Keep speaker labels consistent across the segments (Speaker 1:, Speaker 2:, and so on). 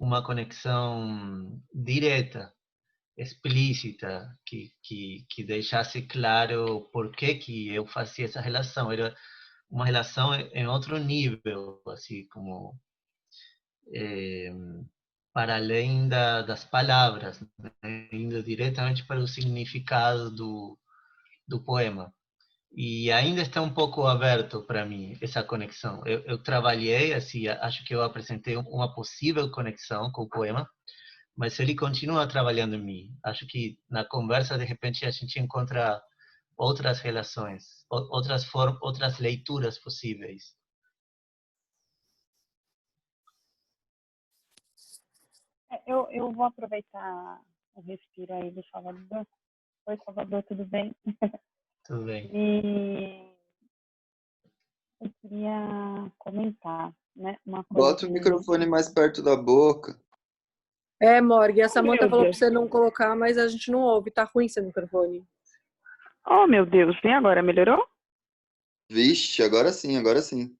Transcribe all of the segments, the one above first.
Speaker 1: uma conexão direta, explícita, que deixasse claro por que eu fazia essa relação. Era uma relação em outro nível, assim, como é, para além das palavras, né? Indo diretamente para o significado do poema. E ainda está um pouco aberto para mim essa conexão. Eu trabalhei, assim, acho que eu apresentei uma possível conexão com o poema, mas ele continua trabalhando em mim. Acho que na conversa, de repente, a gente encontra outras relações, outras formas, outras leituras possíveis.
Speaker 2: Eu vou aproveitar o respiro aí do Salvador. Oi, Salvador, tudo bem?
Speaker 1: Tudo bem.
Speaker 2: E eu queria comentar, né, uma coisa.
Speaker 3: Bota o microfone mais perto da boca.
Speaker 4: Morgan, a Samantha falou pra
Speaker 2: Deus.
Speaker 4: você não colocar, mas a gente não ouve. Tá ruim seu microfone.
Speaker 2: Oh, meu Deus, vem agora, melhorou?
Speaker 3: Vixe, agora sim, agora sim.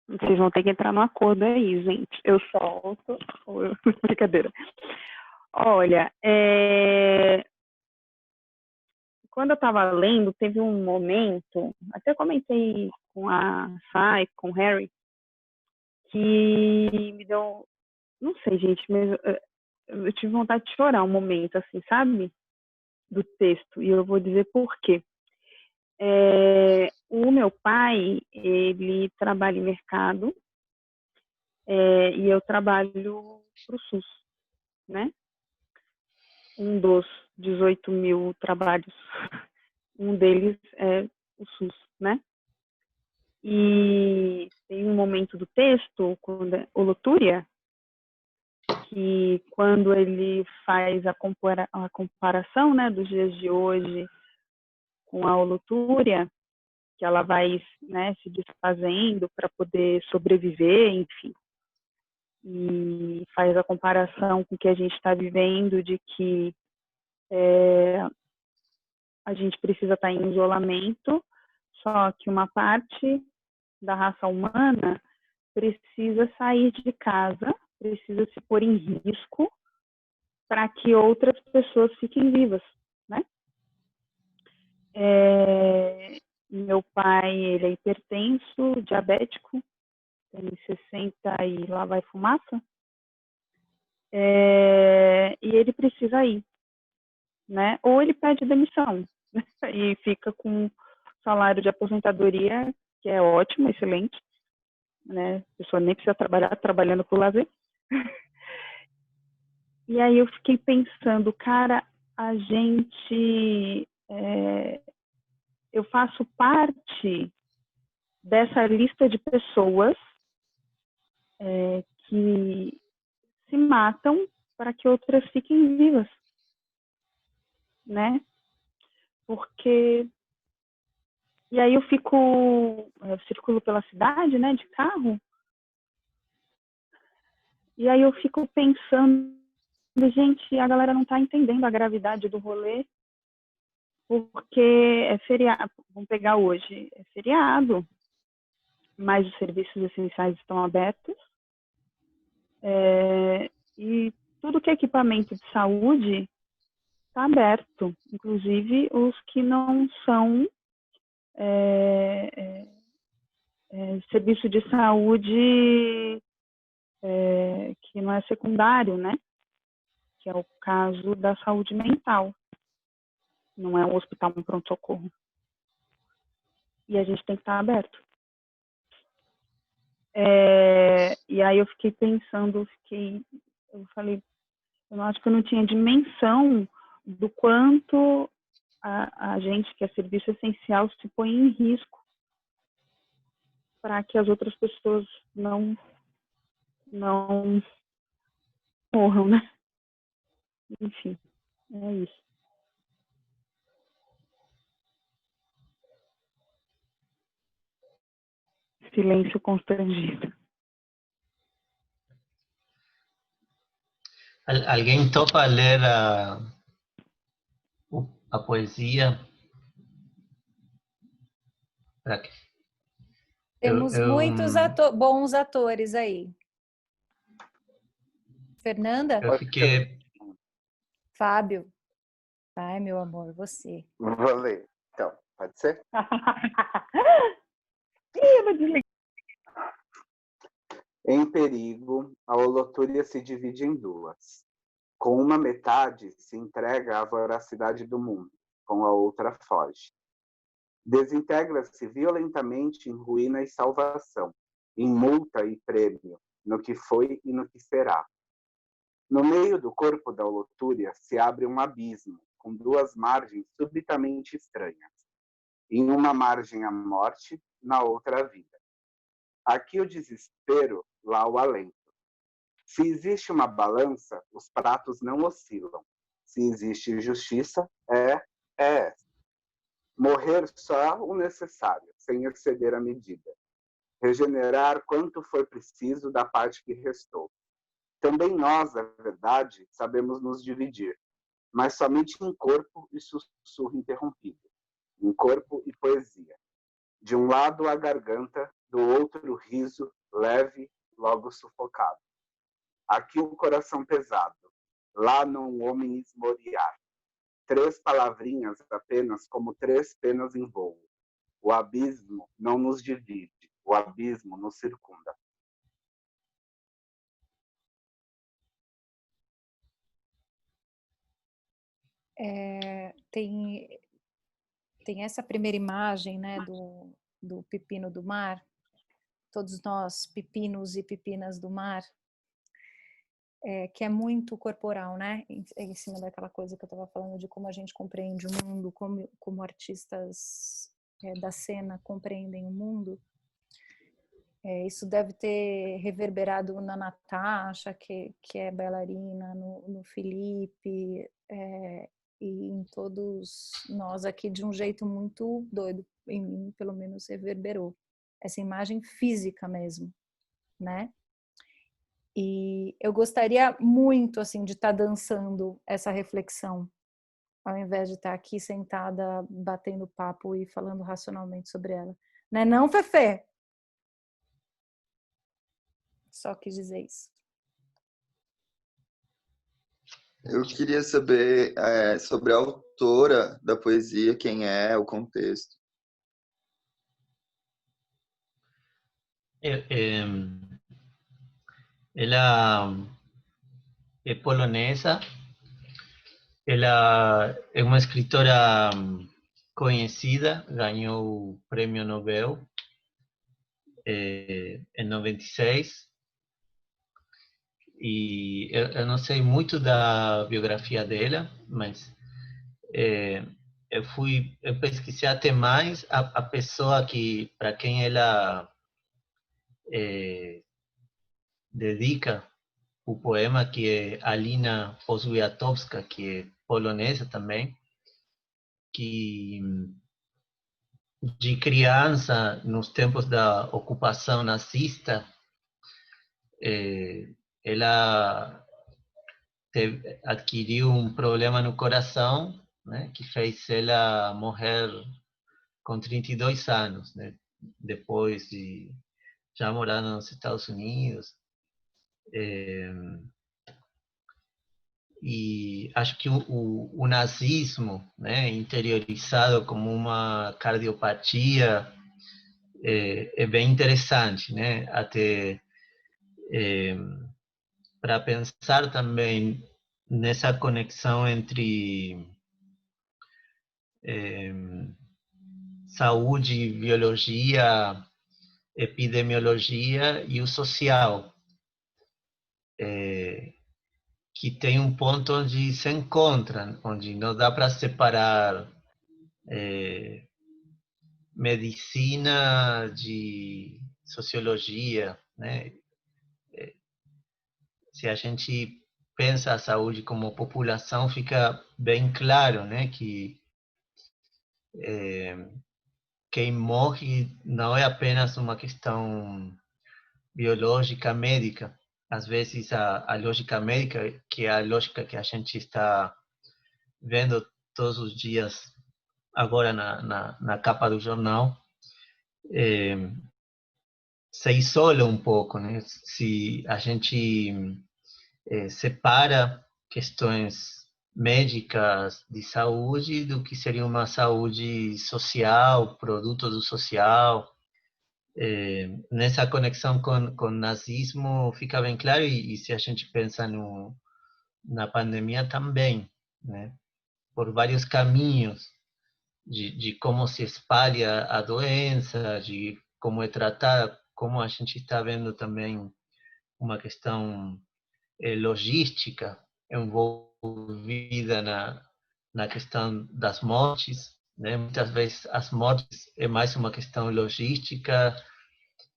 Speaker 2: Vocês vão ter que entrar no acordo aí, gente. Eu solto. Brincadeira. Olha, quando eu estava lendo, teve um momento, até comentei com a Sai, com o Harry, que me deu, não sei, gente, mas eu tive vontade de chorar um momento, assim, sabe? Do texto, e eu vou dizer por quê. O meu pai, ele trabalha em mercado, e eu trabalho para o SUS, né? Um dos 18 mil trabalhos, um deles é o SUS, né? E tem um momento do texto, quando o Luturia, que quando ele faz a comparação, né, dos dias de hoje com a Olutúria, que ela vai, né, se desfazendo para poder sobreviver, enfim, e faz a comparação com o que a gente está vivendo, de que a gente precisa estar em isolamento, só que uma parte da raça humana precisa sair de casa, precisa se pôr em risco para que outras pessoas fiquem vivas, né? Meu pai, ele é hipertenso, diabético, tem 60 e lá vai fumaça, e ele precisa ir, né? Ou ele pede demissão e fica com salário de aposentadoria, que é ótimo, excelente, né? A pessoa nem precisa trabalhar, trabalhando por lazer. E aí eu fiquei pensando, cara, a gente, eu faço parte dessa lista de pessoas que se matam para que outras fiquem vivas, né? Porque e aí eu circulo pela cidade, né, de carro, e aí eu fico pensando, gente, a galera não está entendendo a gravidade do rolê, porque é feriado, vamos pegar hoje, é feriado, mas os serviços essenciais estão abertos, e tudo que é equipamento de saúde está aberto, inclusive os que não são serviço de saúde que não é secundário, né? Que é o caso da saúde mental. Não é um hospital, um pronto-socorro. E a gente tem que estar aberto. E aí eu fiquei pensando, eu falei, eu acho que eu não tinha dimensão do quanto a gente, que é serviço essencial, se põe em risco para que as outras pessoas não morram, né? Enfim, é isso. Silêncio constrangido.
Speaker 1: Alguém topa ler a poesia?
Speaker 5: Temos muitos bons atores aí. Fernanda?
Speaker 1: Eu fiquei...
Speaker 5: Fábio. Vai, meu amor, você.
Speaker 6: Vou ler. Então, pode ser?
Speaker 2: Ih, eu vou desligar.
Speaker 6: Em perigo, a holotúria se divide em duas. Com uma metade se entrega à voracidade do mundo, com a outra foge. Desintegra-se violentamente em ruína e salvação, em multa e prêmio, no que foi e no que será. No meio do corpo da holotúria se abre um abismo, com duas margens subitamente estranhas. Em uma margem a morte, na outra a vida. Aqui o desespero, lá o alento. Se existe uma balança, os pratos não oscilam. Se existe justiça, é. Morrer só o necessário, sem exceder a medida. Regenerar quanto for preciso da parte que restou. Também nós, na verdade, sabemos nos dividir, mas somente em corpo e sussurro interrompido, em corpo e poesia. De um lado a garganta, do outro o riso, leve, logo sufocado. Aqui o coração pesado, lá não homem esmoriar. 3 palavrinhas apenas como 3 penas em voo. O abismo não nos divide, o abismo nos circunda.
Speaker 5: Tem essa primeira imagem, né, do pepino do mar. Todos nós, pepinos e pepinas do mar, que é muito corporal, né? Em cima daquela coisa que eu estava falando de como a gente compreende o mundo, como artistas da cena compreendem o mundo. Isso deve ter reverberado na Natasha, que é bailarina, no Felipe, e em todos nós aqui de um jeito muito doido. Em mim, pelo menos, reverberou. Essa imagem física mesmo, né? E eu gostaria muito, assim, de estar dançando essa reflexão, ao invés de estar aqui sentada, batendo papo e falando racionalmente sobre ela. Não é não, Fefê? Só quis dizer isso.
Speaker 3: Eu queria saber sobre a autora da poesia, quem é, o contexto.
Speaker 1: Ela é polonesa, ela é uma escritora conhecida, ganhou o Prêmio Nobel em 96, e eu não sei muito da biografia dela, mas eu pesquisei até mais a pessoa para quem ela dedica o poema, que é Alina Pozwiatowska, que é polonesa também, que de criança, nos tempos da ocupação nazista, ela adquiriu um problema no coração, né, que fez ela morrer com 32 anos, né, depois de já morar nos Estados Unidos. E acho que o nazismo, né, interiorizado como uma cardiopatia, é bem interessante, né, até para pensar também nessa conexão entre saúde, biologia, epidemiologia e o social, que tem um ponto onde se encontram, onde não dá para separar medicina de sociologia, né? Se a gente pensa a saúde como população, fica bem claro, né, que quem morre não é apenas uma questão biológica, médica. Às vezes a lógica médica, que é a lógica que a gente está vendo todos os dias agora na capa do jornal, se isola um pouco, né? Se a gente separa questões médicas de saúde do que seria uma saúde social, produto do social. Nessa conexão com o nazismo fica bem claro, e se a gente pensa na pandemia também, né? Por vários caminhos de como se espalha a doença, de como é tratada, como a gente está vendo também uma questão logística envolvida na questão das mortes, né? Muitas vezes as mortes é mais uma questão logística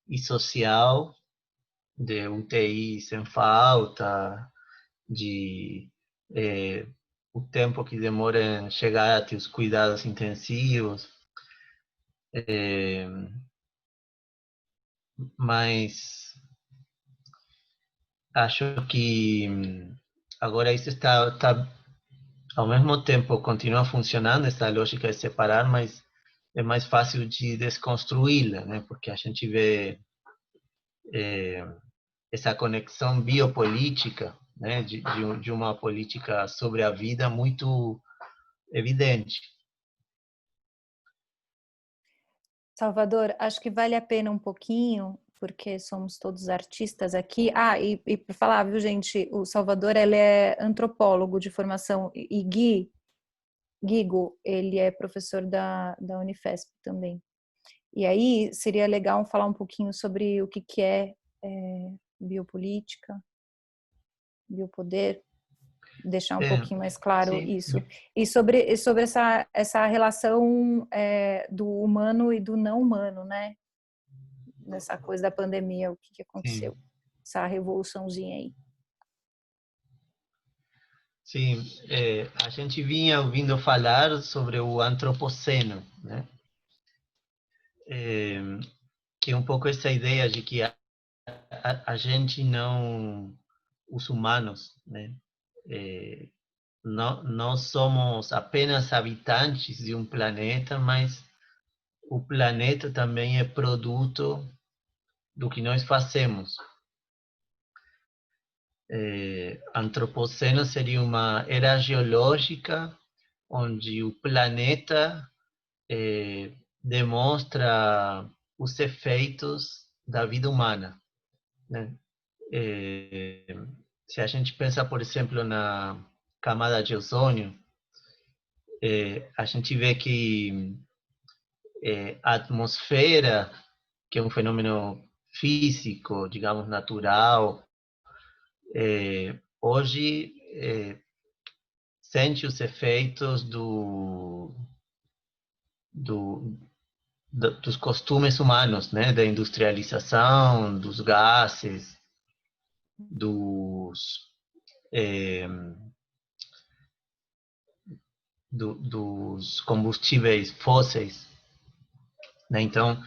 Speaker 1: e social, de UTI sem falta, de o tempo que demora em chegar até os cuidados intensivos, mas acho que agora isso está ao mesmo tempo continua funcionando essa lógica de separar, mas é mais fácil de desconstruí-la, né? Porque a gente vê essa conexão biopolítica, né? De uma política sobre a vida muito evidente.
Speaker 5: Salvador, acho que vale a pena um pouquinho, porque somos todos artistas aqui. Ah, e para falar, viu, gente, o Salvador, ele é antropólogo de formação, e Guigo, ele é professor da Unifesp também. E aí seria legal falar um pouquinho sobre o que é biopolítica, biopoder, deixar um pouquinho mais claro
Speaker 1: Sim.
Speaker 5: isso. E sobre essa relação do humano e do não humano, né? Nessa coisa da pandemia, o que aconteceu?
Speaker 1: Sim.
Speaker 5: Essa revoluçãozinha aí.
Speaker 1: Sim, a gente vinha ouvindo falar sobre o antropoceno, né? Que é um pouco essa ideia de que a gente não, os humanos, né? Não somos apenas habitantes de um planeta, mas o planeta também é produto do que nós fazemos. Antropoceno seria uma era geológica onde o planeta demonstra os efeitos da vida humana, né? Se a gente pensa, por exemplo, na camada de ozônio, a gente vê que a atmosfera, que é um fenômeno físico, digamos, natural, hoje sente os efeitos dos costumes humanos, né? Da industrialização, dos gases, dos combustíveis fósseis, né? Então,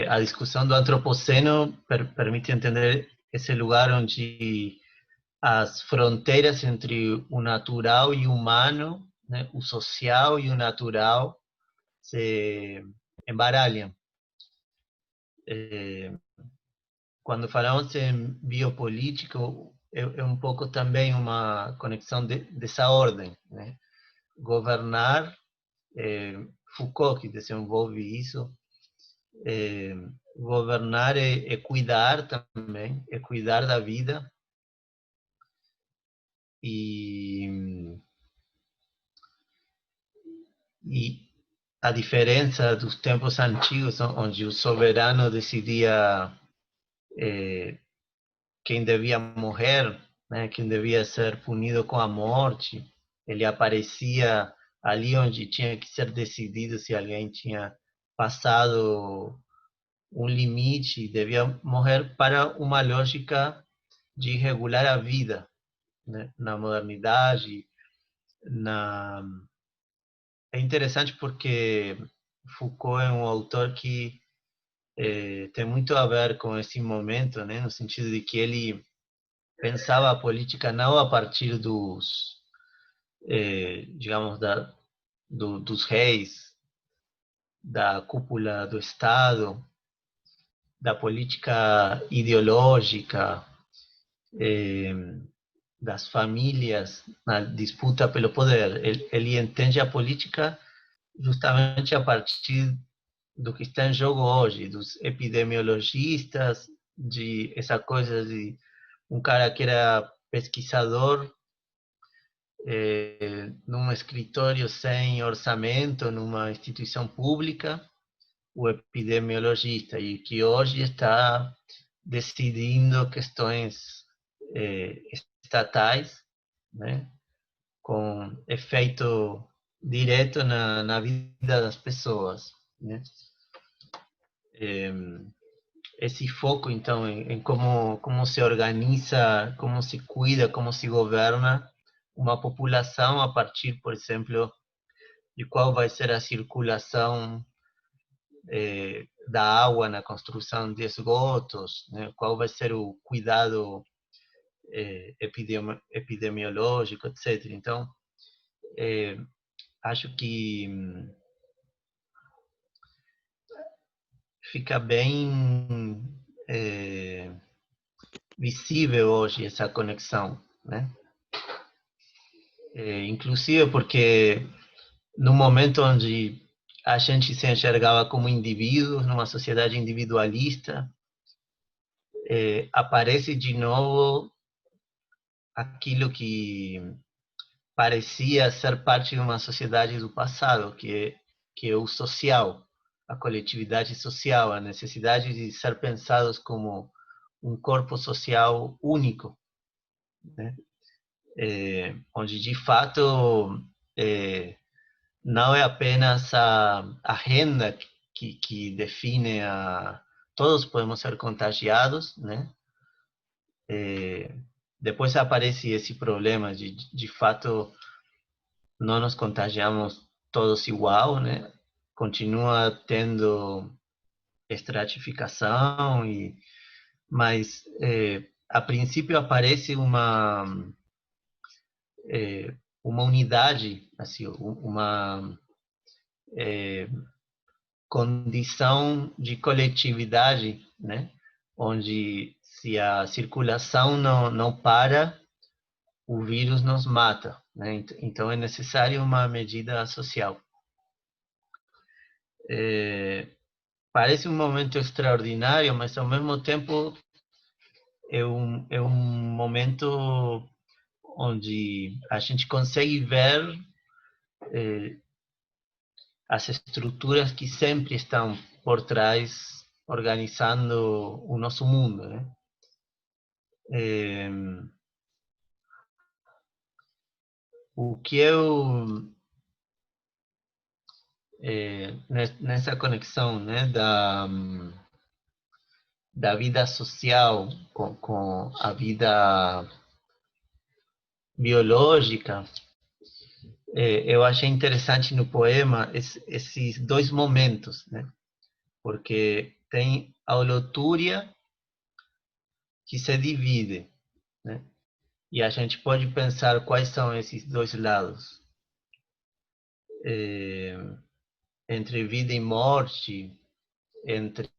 Speaker 1: a discussão do antropoceno permite entender esse lugar onde as fronteiras entre o natural e o humano, né? O social e o natural, se embaralham. Quando falamos em biopolítico, é um pouco também uma conexão dessa ordem, né? Governar, Foucault que desenvolve isso, governar é cuidar também, é cuidar da vida e a diferença dos tempos antigos, onde o soberano decidia quem devia morrer, né, quem devia ser punido com a morte, ele aparecia ali onde tinha que ser decidido se alguém tinha passado um limite, devia morrer para uma lógica de regular a vida, né, na modernidade. É interessante porque Foucault é um autor que tem muito a ver com esse momento, né, no sentido de que ele pensava a política não a partir digamos, dos reis, da cúpula do Estado, da política ideológica, das famílias na disputa pelo poder. Ele entende a política justamente a partir do que está em jogo hoje, dos epidemiologistas, de essa coisa de um cara que era pesquisador num escritório sem orçamento, numa instituição pública, o epidemiologista, e que hoje está decidindo questões estatais, né, com efeito direto na vida das pessoas, né? Esse foco, então, em como se organiza, como se cuida, como se governa uma população a partir, por exemplo, de qual vai ser a circulação da água na construção de esgotos, né? Qual vai ser o cuidado epidemiológico, etc. Então, acho que fica bem visível hoje essa conexão, né? Inclusive porque no momento onde a gente se enxergava como indivíduos, numa sociedade individualista, aparece de novo aquilo que parecia ser parte de uma sociedade do passado, que é o social, a coletividade social, a necessidade de ser pensados como um corpo social único, né? Onde de fato não é apenas a renda que define todos podemos ser contagiados, né? Depois aparece esse problema de fato não nos contagiamos todos igual, né? Continua tendo estratificação mas a princípio aparece uma unidade, assim, uma condição de coletividade, né? Onde se a circulação não para, o vírus nos mata, né? Então é necessário uma medida social. Parece um momento extraordinário, mas ao mesmo tempo é um momento onde a gente consegue ver as estruturas que sempre estão por trás organizando o nosso mundo, né? O que eu nessa conexão, né, da vida social com a vida biológica, eu achei interessante no poema esses dois momentos, né? Porque tem a holotúria que se divide, né? E a gente pode pensar quais são esses dois lados. Entre vida e morte, entre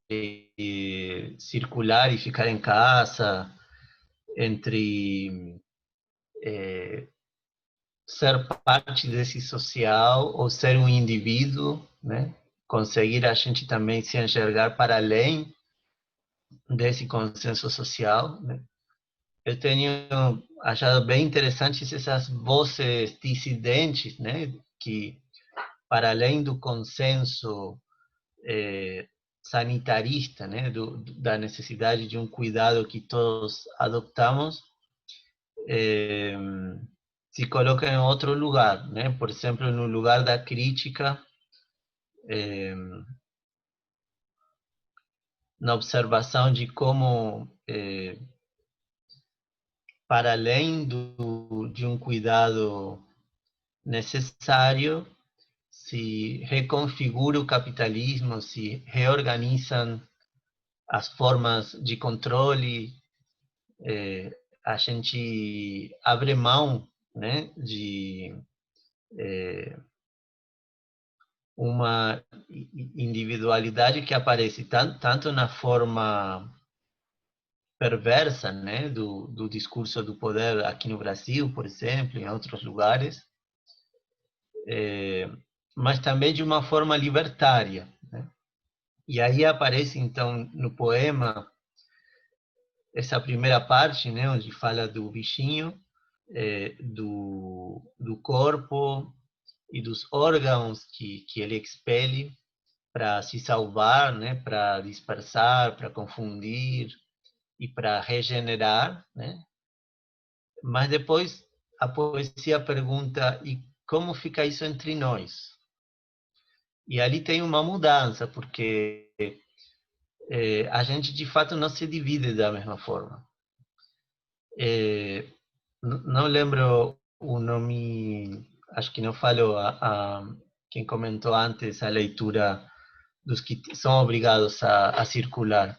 Speaker 1: circular e ficar em casa, entre ser parte desse social ou ser um indivíduo, né? Conseguir a gente também se enxergar para além desse consenso social, né? Eu tenho achado bem interessantes essas vozes dissidentes, né? Que para além do consenso sanitarista, né? Da necessidade de um cuidado que todos adoptamos, se coloca em outro lugar, né? Por exemplo, no lugar da crítica, na observação de como, para além de um cuidado necessário, se reconfigura o capitalismo, se reorganizam as formas de controle, a gente abre mão, né, de uma individualidade que aparece tanto na forma perversa, né, do discurso do poder aqui no Brasil, por exemplo, em outros lugares, mas também de uma forma libertária, né? E aí aparece, então, no poema, essa primeira parte, né, onde fala do bichinho, do corpo e dos órgãos que ele expele para se salvar, né, para dispersar, para confundir e para regenerar, né? Mas depois a poesia pergunta: e como fica isso entre nós? E ali tem uma mudança, porque a gente de fato não se divide da mesma forma. Não lembro o nome, acho que não falou quem comentou antes a leitura dos que são obrigados a circular.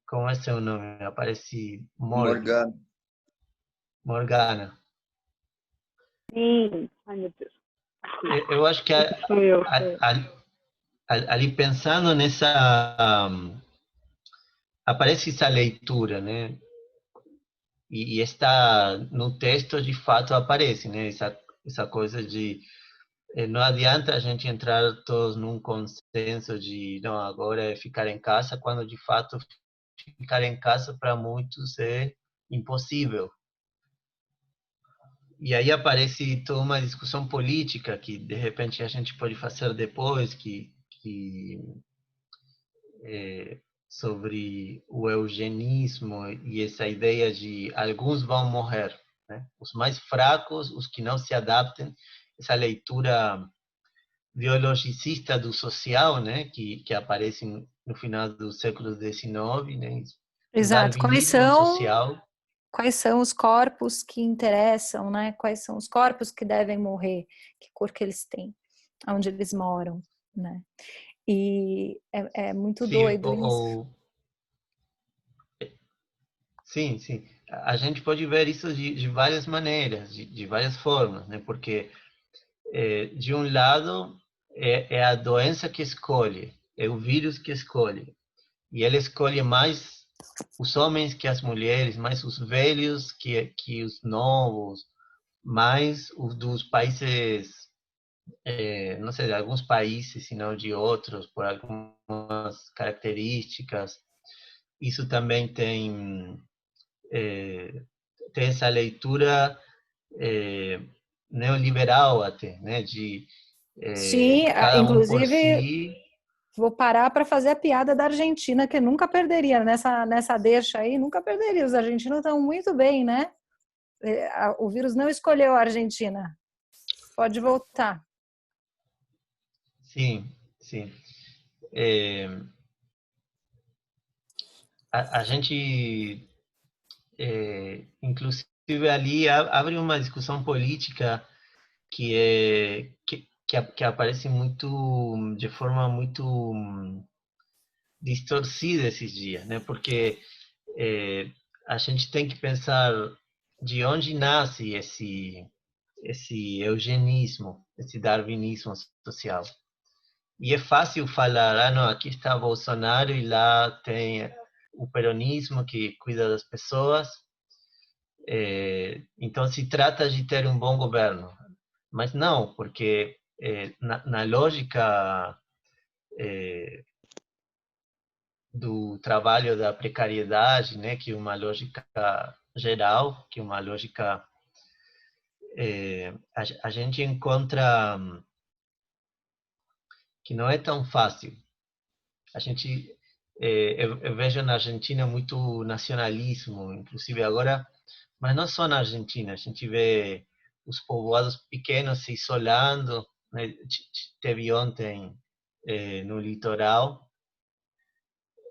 Speaker 1: Como é seu nome? Aparece
Speaker 3: Morgana.
Speaker 1: Morgana.
Speaker 2: Sim. Ai, meu Deus.
Speaker 1: Eu acho que
Speaker 2: Sou eu.
Speaker 1: ali pensando nessa aparece essa leitura, né? E está no texto de fato aparece, né? Essa coisa de não adianta a gente entrar todos num consenso de não, agora é ficar em casa, quando de fato ficar em casa para muitos é impossível. E aí aparece toda uma discussão política que de repente a gente pode fazer depois, que sobre o eugenismo e essa ideia de alguns vão morrer, né? Os mais fracos, os que não se adaptem, essa leitura biologicista do social, né, que aparece no final do século XIX, né, o
Speaker 5: Exato.
Speaker 1: darwinismo social.
Speaker 5: Quais são os corpos que interessam, né? Quais são os corpos que devem morrer, que cor que eles têm, onde eles moram, né? E é muito
Speaker 1: Sim,
Speaker 5: doido isso.
Speaker 1: Sim, sim. A gente pode ver isso de várias maneiras, de várias formas, né? Porque, de um lado, é a doença que escolhe, é o vírus que escolhe. E ele escolhe mais os homens que as mulheres, mais os velhos que os novos, mais os dos países, não sei, de alguns países, se não de outros, por algumas características. Isso também tem essa leitura neoliberal até, né, de
Speaker 5: Sim,
Speaker 1: cada um por
Speaker 5: inclusive
Speaker 1: si.
Speaker 5: vou parar para fazer a piada da Argentina, que nunca perderia nessa deixa aí, nunca perderia. Os argentinos estão muito bem, né? O vírus não escolheu a Argentina. Pode voltar.
Speaker 1: Sim, sim. A gente, inclusive, ali abre uma discussão política que aparece muito de forma muito distorcida esses dias, né? Porque a gente tem que pensar de onde nasce esse eugenismo, esse darwinismo social. E é fácil falar, não, aqui está Bolsonaro e lá tem o peronismo que cuida das pessoas. Então se trata de ter um bom governo. Mas não, porque na lógica do trabalho da precariedade, né, que é uma lógica geral, que é uma lógica a gente encontra que não é tão fácil. A gente eu vejo na Argentina muito nacionalismo, inclusive agora, mas não só na Argentina. A gente vê os povoados pequenos se isolando, né? Teve ontem no litoral,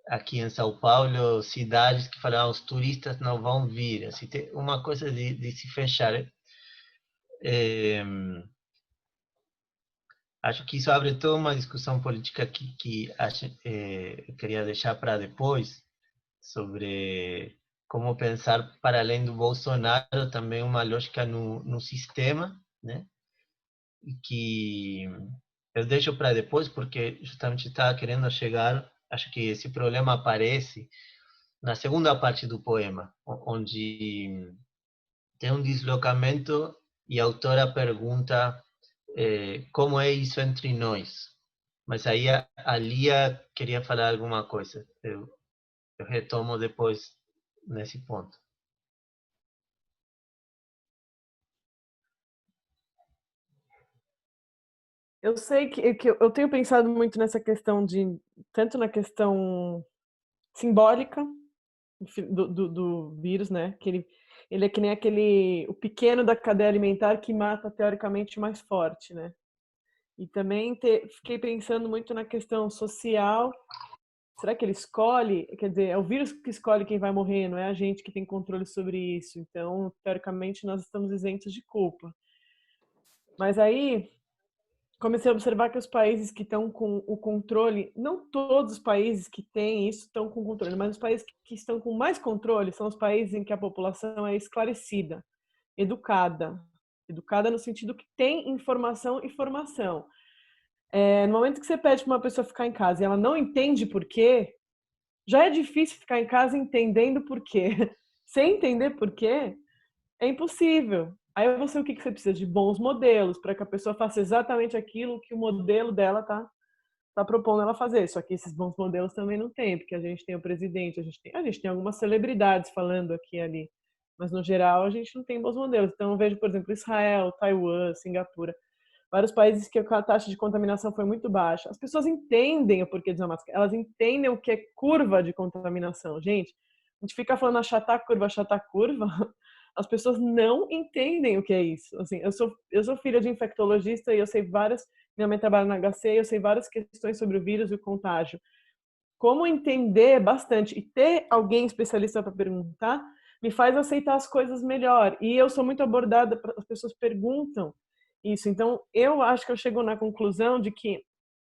Speaker 1: aqui em São Paulo, cidades que falavam os turistas não vão vir. Assim, tem uma coisa de se fechar. Acho que isso abre toda uma discussão política que eu queria deixar para depois, sobre como pensar, para além do Bolsonaro, também uma lógica no sistema, né? E que eu deixo para depois, porque justamente estava querendo chegar, acho que esse problema aparece na segunda parte do poema, onde tem um deslocamento e a autora pergunta como é isso entre nós. Mas aí a Lia queria falar alguma coisa. Eu retomo depois nesse ponto.
Speaker 7: Eu sei que eu tenho pensado muito nessa questão tanto na questão simbólica do vírus, né? Que ele é que nem o pequeno da cadeia alimentar que mata teoricamente o mais forte, né? E também fiquei pensando muito na questão social. Será que ele escolhe? Quer dizer, é o vírus que escolhe quem vai morrer, não é a gente que tem controle sobre isso. Então, teoricamente, nós estamos isentos de culpa. Mas aí comecei a observar que os países que estão com o controle, não todos os países que têm isso estão com controle, mas os países que estão com mais controle são os países em que a população é esclarecida, educada no sentido que tem informação e formação. No momento que você pede para uma pessoa ficar em casa e ela não entende por quê, já é difícil ficar em casa entendendo por quê. Sem entender por quê, é impossível. Aí você o que você precisa? De bons modelos, para que a pessoa faça exatamente aquilo que o modelo dela tá propondo ela fazer. Só que esses bons modelos também não tem, porque a gente tem o presidente, a gente tem algumas celebridades falando aqui e ali, mas no geral a gente não tem bons modelos. Então eu vejo, por exemplo, Israel, Taiwan, Singapura, vários países que a taxa de contaminação foi muito baixa. As pessoas entendem o porquê de usar máscara, elas entendem o que é curva de contaminação. Gente, a gente fica falando achatar curva. As pessoas não entendem o que é isso. Assim, eu sou filha de infectologista e eu sei minha mãe trabalha na HC e eu sei várias questões sobre o vírus e o contágio. Como entender bastante e ter alguém especialista para perguntar me faz aceitar as coisas melhor. E eu sou muito abordada, as pessoas perguntam isso. Então, eu acho que eu chego na conclusão de que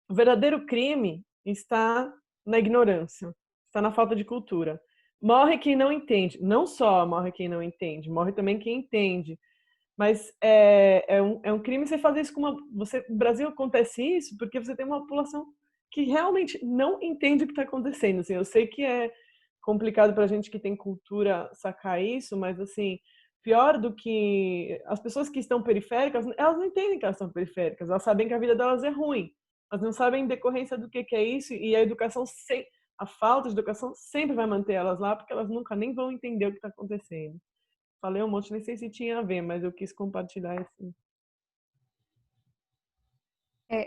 Speaker 7: o verdadeiro crime está na ignorância, está na falta de cultura. Morre quem não entende. Não só morre quem não entende, morre também quem entende. Mas é um crime você fazer isso com no Brasil acontece isso porque você tem uma população que realmente não entende o que está acontecendo. Assim, eu sei que é complicado para a gente que tem cultura sacar isso, mas assim, pior do que as pessoas que estão periféricas, elas não entendem que elas são periféricas, elas sabem que a vida delas é ruim, elas não sabem em decorrência do que é isso, e a falta de educação sempre vai manter elas lá, porque elas nunca nem vão entender o que está acontecendo. Falei um monte, nem sei se tinha a ver, mas eu quis compartilhar assim.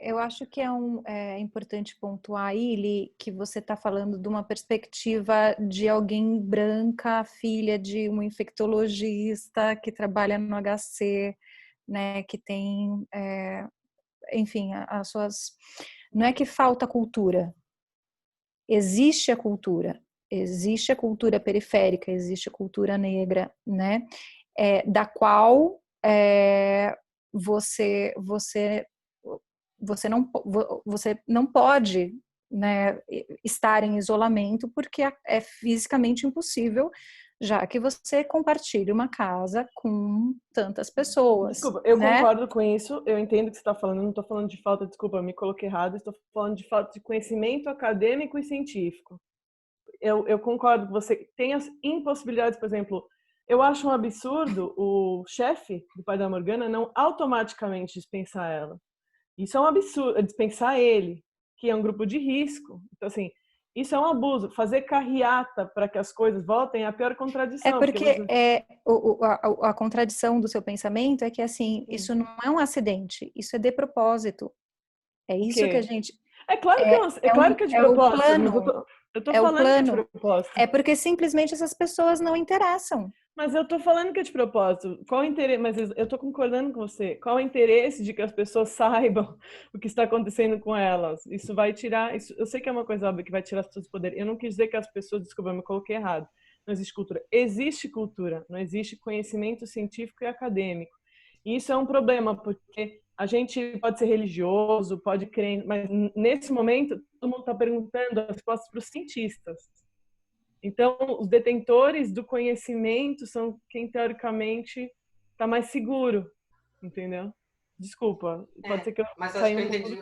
Speaker 5: Eu acho que é importante pontuar aí, Li, que você está falando de uma perspectiva de alguém branca, filha de um infectologista que trabalha no HC, né, que tem, enfim, as suas... Não é que falta cultura, existe a cultura periférica, existe a cultura negra, né, da qual você não pode, né, estar em isolamento porque é fisicamente impossível, já que você compartilha uma casa com tantas pessoas.
Speaker 7: Desculpa, eu
Speaker 5: né?
Speaker 7: concordo com isso, eu entendo o que você está falando, eu não estou falando de falta, desculpa, eu me coloquei errado, estou falando de falta de conhecimento acadêmico e científico. Eu concordo que você tem as impossibilidades, por exemplo, eu acho um absurdo o chefe do pai da Morgana não automaticamente dispensar ela. Isso é um absurdo, dispensar ele, que é um grupo de risco. Então, assim, isso é um abuso. Fazer carreata para que as coisas voltem é a pior contradição.
Speaker 5: É porque a contradição do seu pensamento é que, assim, isso não é um acidente, isso é de propósito. É isso que a gente...
Speaker 7: É claro que é de propósito. Eu tô falando que é de propósito.
Speaker 5: É porque simplesmente essas pessoas não interessam.
Speaker 7: Mas eu tô falando que é de propósito. Qual o interesse? Mas eu tô concordando com você. Qual o interesse de que as pessoas saibam o que está acontecendo com elas? Isso vai tirar... eu sei que é uma coisa óbvia que vai tirar as pessoas do poder. Eu não quis dizer que as pessoas... Desculpa, eu me coloquei errado. Não existe cultura. Existe cultura. Não existe conhecimento científico e acadêmico. E isso é um problema, porque a gente pode ser religioso, pode crer, mas nesse momento todo mundo está perguntando as respostas para os cientistas. Então, os detentores do conhecimento são quem teoricamente está mais seguro, entendeu? Desculpa, pode ser que eu
Speaker 8: mas acho que eu entendi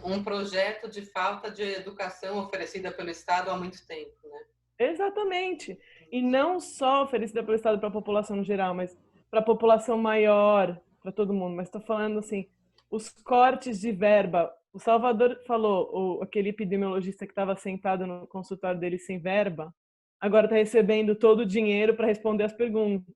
Speaker 8: um projeto de falta de educação oferecida pelo Estado há muito tempo, né?
Speaker 7: Exatamente. E não só oferecida pelo Estado para a população no geral, mas para a população maior, para todo mundo. Mas estou falando assim, os cortes de verba. O Salvador falou, aquele epidemiologista que estava sentado no consultório dele sem verba, agora está recebendo todo o dinheiro para responder as perguntas.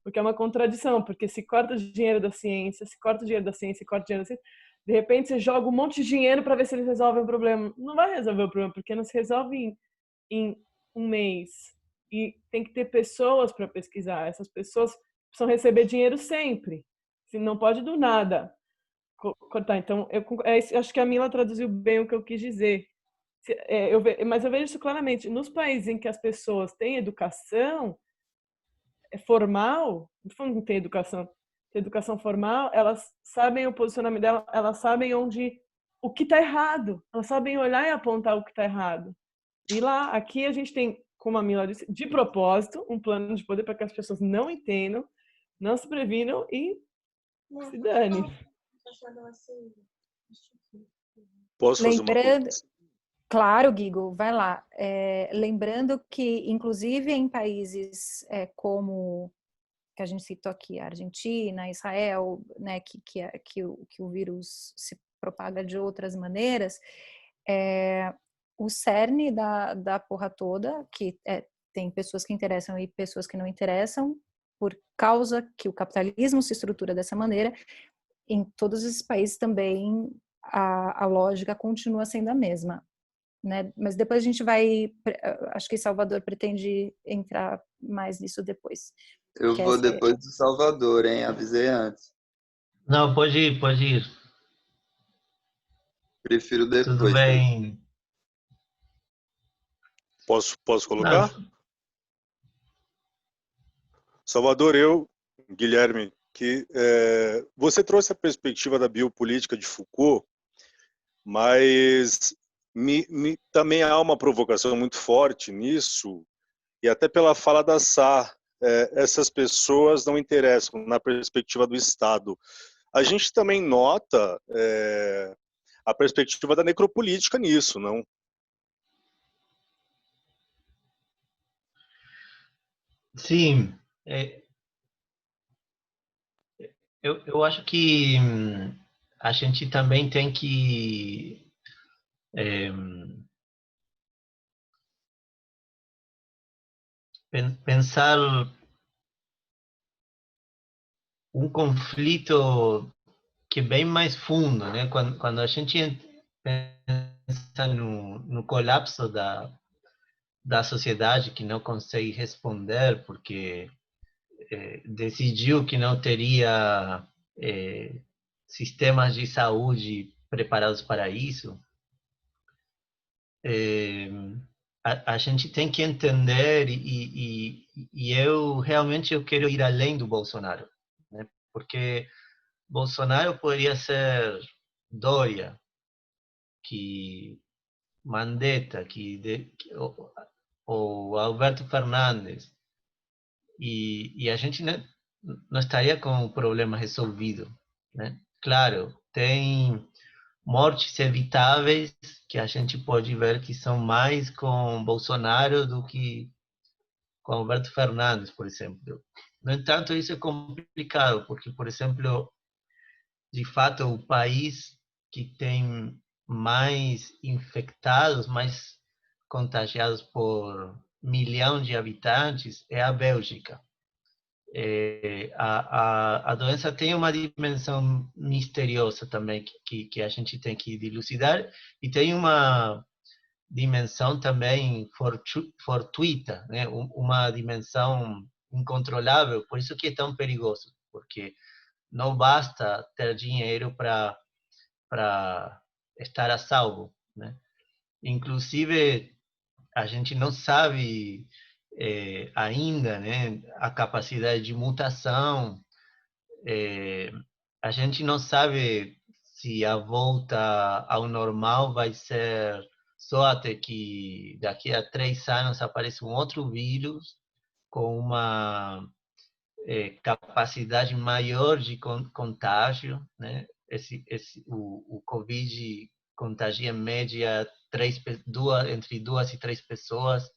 Speaker 7: O que é uma contradição, porque se corta o dinheiro da ciência, se corta o dinheiro da ciência, se corta o dinheiro da ciência, de repente você joga um monte de dinheiro para ver se eles resolvem o problema. Não vai resolver o problema, porque não se resolve em um mês. E tem que ter pessoas para pesquisar. Essas pessoas precisam receber dinheiro sempre. Se não pode do nada cortar. Então, acho que a Mila traduziu bem o que eu quis dizer. Mas eu vejo isso claramente. Nos países em que as pessoas têm educação formal, não falando que não tem educação formal, elas sabem o posicionamento dela, elas sabem o que está errado, elas sabem olhar e apontar o que está errado. E lá, aqui a gente tem, como a Mila disse, de propósito, um plano de poder para que as pessoas não entendam, não se previnam e se dane.
Speaker 8: Posso fazer uma
Speaker 5: Lembrando,
Speaker 8: colocação?
Speaker 5: claro, Guigo, vai lá. Lembrando que, inclusive em países como que a gente citou aqui, a Argentina, Israel, né, que o vírus se propaga de outras maneiras, o cerne da porra toda, que tem pessoas que interessam e pessoas que não interessam, por causa que o capitalismo se estrutura dessa maneira, em todos esses países também a lógica continua sendo a mesma. Né? Mas depois a gente vai, acho que Salvador pretende entrar mais nisso depois.
Speaker 3: Eu vou depois do Salvador, hein? Avisei antes.
Speaker 1: Não, pode ir, pode ir.
Speaker 3: Prefiro
Speaker 1: Tudo
Speaker 3: depois.
Speaker 1: bem.
Speaker 8: Posso colocar?
Speaker 1: Não.
Speaker 8: Salvador, Guilherme, que você trouxe a perspectiva da biopolítica de Foucault, mas também há uma provocação muito forte nisso, e até pela fala da Sá, essas pessoas não interessam na perspectiva do Estado. A gente também nota a perspectiva da necropolítica nisso, não?
Speaker 1: Sim, eu acho que a gente também tem que pensar um conflito que é bem mais fundo, né? Quando a gente pensa no colapso da sociedade que não consegue responder porque decidiu que não teria sistemas de saúde preparados para isso, a gente tem que entender e eu realmente quero ir além do Bolsonaro, né? Porque Bolsonaro poderia ser Dória, que Mandetta, ou Alberto Fernandes, e a gente não estaria com o problema resolvido, né? Claro, tem mortes evitáveis que a gente pode ver que são mais com Bolsonaro do que com Alberto Fernandes, por exemplo. No entanto, isso é complicado, porque, por exemplo, de fato, o país que tem mais infectados, mais contagiados por milhão de habitantes é a Bélgica. A doença tem uma dimensão misteriosa também que a gente tem que dilucidar e tem uma dimensão também fortuita, né? Uma dimensão incontrolável, por isso que é tão perigoso, porque não basta ter dinheiro para estar a salvo, né? Inclusive, a gente não sabe ainda, né, a capacidade de mutação. A gente não sabe se a volta ao normal vai ser só até que daqui a 3 anos apareça um outro vírus com uma capacidade maior de contágio, né? O Covid contagia em média entre 2 e 3 pessoas.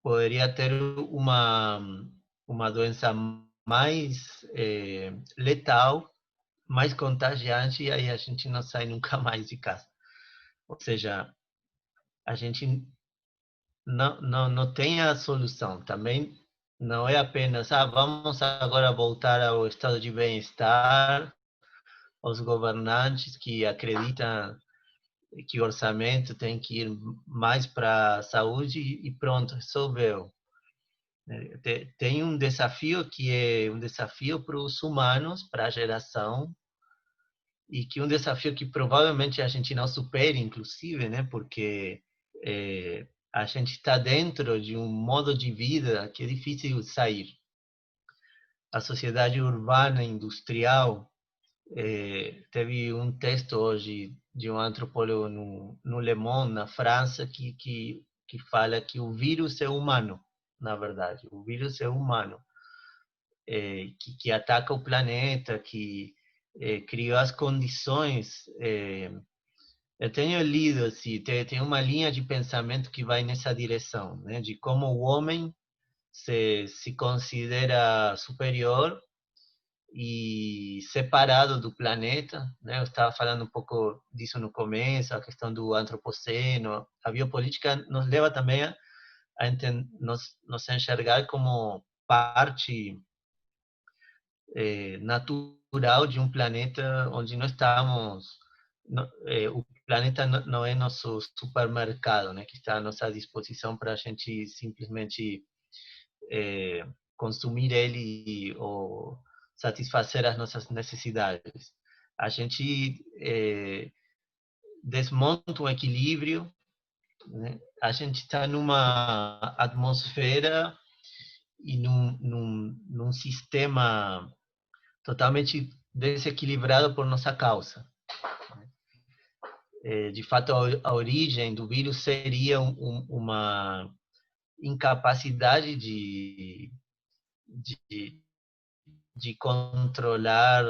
Speaker 1: poderia ter uma doença mais letal, mais contagiante, e aí a gente não sai nunca mais de casa. Ou seja, a gente não tem a solução. Também não é apenas, vamos agora voltar ao estado de bem-estar, os governantes que acreditam que o orçamento tem que ir mais para a saúde e pronto, resolveu. Tem um desafio que é um desafio para os humanos, para a geração, e que um desafio que provavelmente a gente não supere, inclusive, né? Porque a gente está dentro de um modo de vida que é difícil sair. A sociedade urbana industrial, teve um texto hoje de um antropólogo no Le Monde, na França, que fala que o vírus é humano, na verdade. O vírus é humano, que ataca o planeta, que criou as condições. Eu tenho lido, assim, tem uma linha de pensamento que vai nessa direção, né, de como o homem se considera superior e separado do planeta, né? Eu estava falando um pouco disso no começo, a questão do antropoceno. A biopolítica nos leva também a nos enxergar como parte natural de um planeta onde nós estamos. O planeta não é nosso supermercado, né? Que está à nossa disposição para a gente simplesmente consumir ele ou satisfazer as nossas necessidades. A gente desmonta um equilíbrio, né? A gente está numa atmosfera e num sistema totalmente desequilibrado por nossa causa. De fato, a origem do vírus seria uma incapacidade de controlar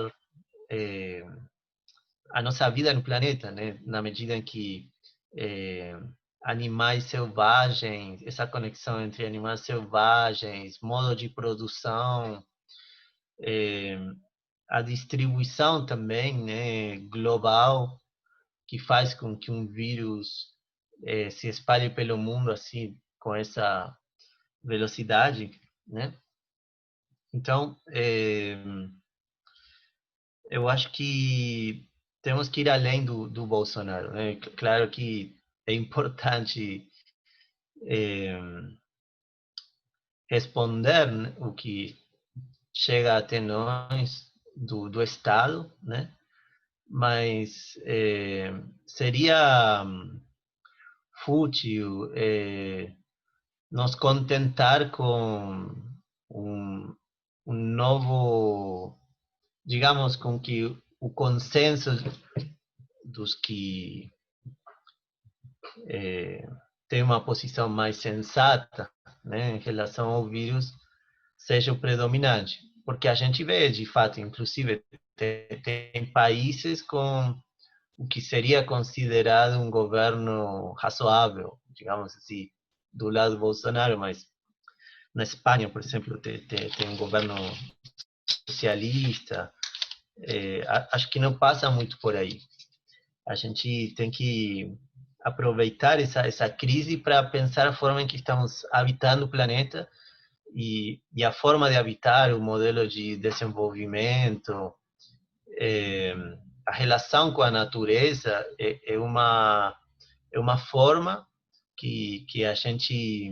Speaker 1: a nossa vida no planeta, né? Na medida em que animais selvagens, essa conexão entre animais selvagens, modo de produção, a distribuição também, né, global, que faz com que um vírus se espalhe pelo mundo assim, com essa velocidade, né? Então, eu acho que temos que ir além do Bolsonaro, né? Claro que é importante responder, né, o que chega até nós do Estado, né? Mas seria fútil nos contentar com um novo, digamos, com que o consenso dos que têm uma posição mais sensata, né, em relação ao vírus seja o predominante. Porque a gente vê, de fato, inclusive, tem países com o que seria considerado um governo razoável, digamos assim, do lado do Bolsonaro, mas na Espanha, por exemplo, tem um governo socialista. Acho que não passa muito por aí. A gente tem que aproveitar essa crise para pensar a forma em que estamos habitando o planeta e a forma de habitar, o modelo de desenvolvimento, a relação com a natureza é uma forma que a gente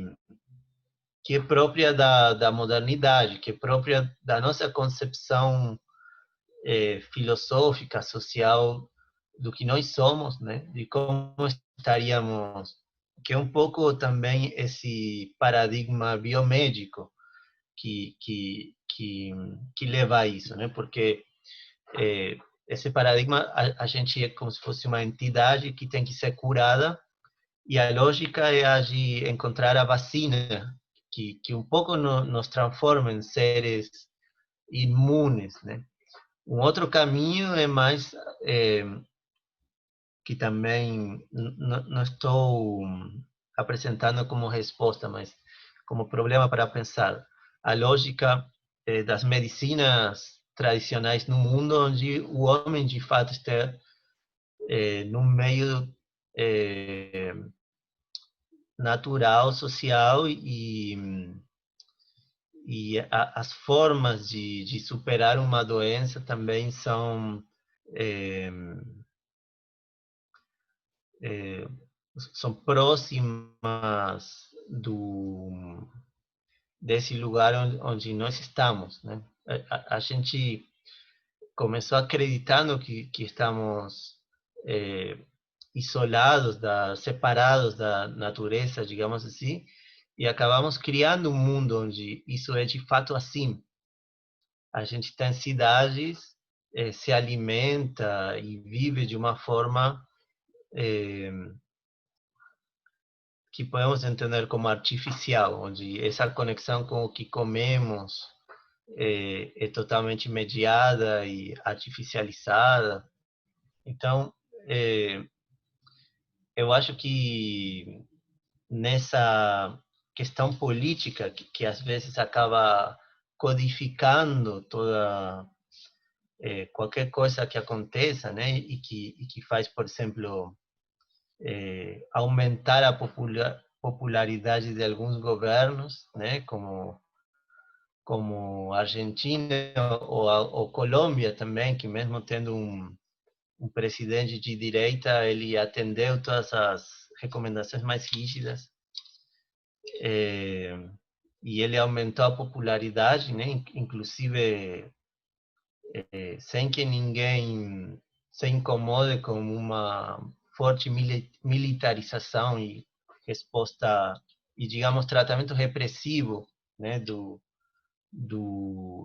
Speaker 1: que é própria da modernidade, que é própria da nossa concepção filosófica, social do que nós somos, né? De como estaríamos, que é um pouco também esse paradigma biomédico que leva a isso, né? Porque esse paradigma a gente é como se fosse uma entidade que tem que ser curada e a lógica é a de encontrar a vacina que um pouco nos transforma em seres imunes, né? Um outro caminho é mais que também não estou apresentando como resposta, mas como problema para pensar. A lógica das medicinas tradicionais no mundo, onde o homem, de fato, está no meio natural, social as formas de superar uma doença também são próximas desse lugar onde nós estamos, né? A gente começou acreditando que estamos isolados, separados da natureza, digamos assim, e acabamos criando um mundo onde isso é de fato assim. A gente tem cidades, se alimenta e vive de uma forma que podemos entender como artificial, onde essa conexão com o que comemos é totalmente mediada e artificializada. Então, eu acho que nessa questão política que às vezes acaba codificando toda qualquer coisa que aconteça, né, e que faz, por exemplo, aumentar a popularidade de alguns governos, né, como a Argentina ou Colômbia também, que mesmo tendo um presidente de direita, ele atendeu todas as recomendações mais rígidas, e ele aumentou a popularidade, né, inclusive sem que ninguém se incomode com uma forte militarização e resposta, e digamos, tratamento repressivo, né,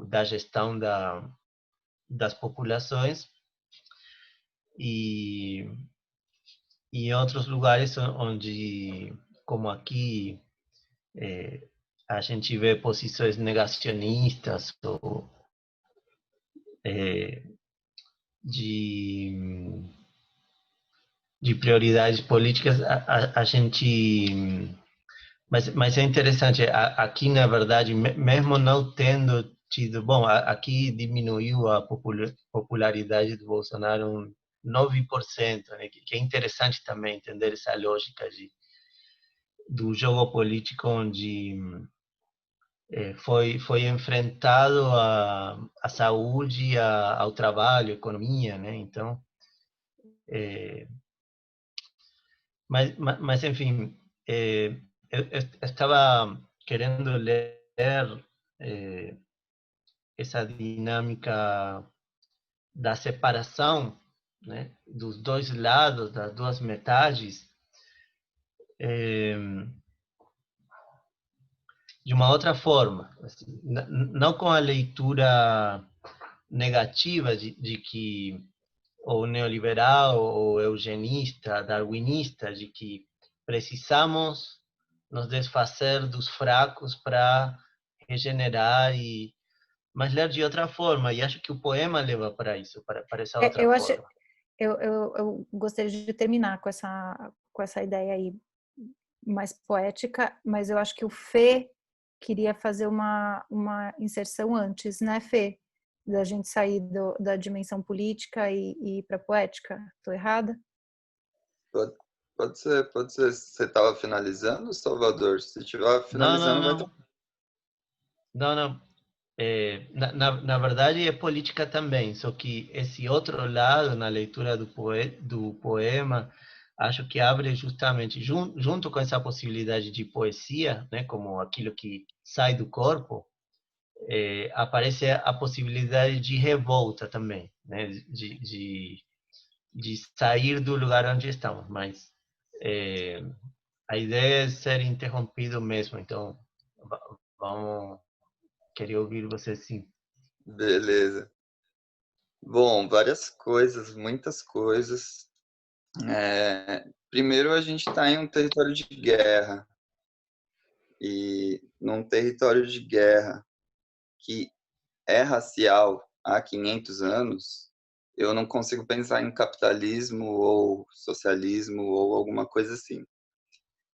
Speaker 1: da gestão das populações, e em outros lugares onde, como aqui, a gente vê posições negacionistas ou de prioridades políticas, a gente... Mas é interessante, aqui, na verdade, mesmo não tendo tido... Bom, aqui diminuiu a popularidade do Bolsonaro um 9%, né? Que é interessante também entender essa lógica do jogo político, onde foi enfrentado a saúde, ao trabalho, à economia, né? Então, mas enfim, eu estava querendo ler essa dinâmica da separação, né, dos dois lados, das duas metades, de uma outra forma, assim, não com a leitura negativa de que ou neoliberal ou eugenista, darwinista, de que precisamos nos desfazer dos fracos para regenerar, mas ler de outra forma, e acho que o poema leva para isso, para essa outra
Speaker 5: Eu acho,
Speaker 1: forma.
Speaker 5: eu gostaria de terminar com essa ideia aí mais poética, mas eu acho que o Fê queria fazer uma inserção antes, né, Fê? Da gente sair da dimensão política e ir para poética. Estou errada?
Speaker 3: Pode ser, pode ser. Você estava finalizando, Salvador? Se estiver finalizando, vai estar.
Speaker 1: Não. Na verdade, é política também, só que esse outro lado, na leitura do poema, acho que abre justamente, junto com essa possibilidade de poesia, né, como aquilo que sai do corpo, aparece a possibilidade de revolta também, né, de sair do lugar onde estamos, mas a ideia é ser interrompido mesmo, então vamos querer ouvir você sim.
Speaker 3: Beleza. Bom, várias coisas, muitas coisas. Primeiro, a gente está em um território de guerra. E num território de guerra que é racial há 500 anos, eu não consigo pensar em capitalismo ou socialismo ou alguma coisa assim.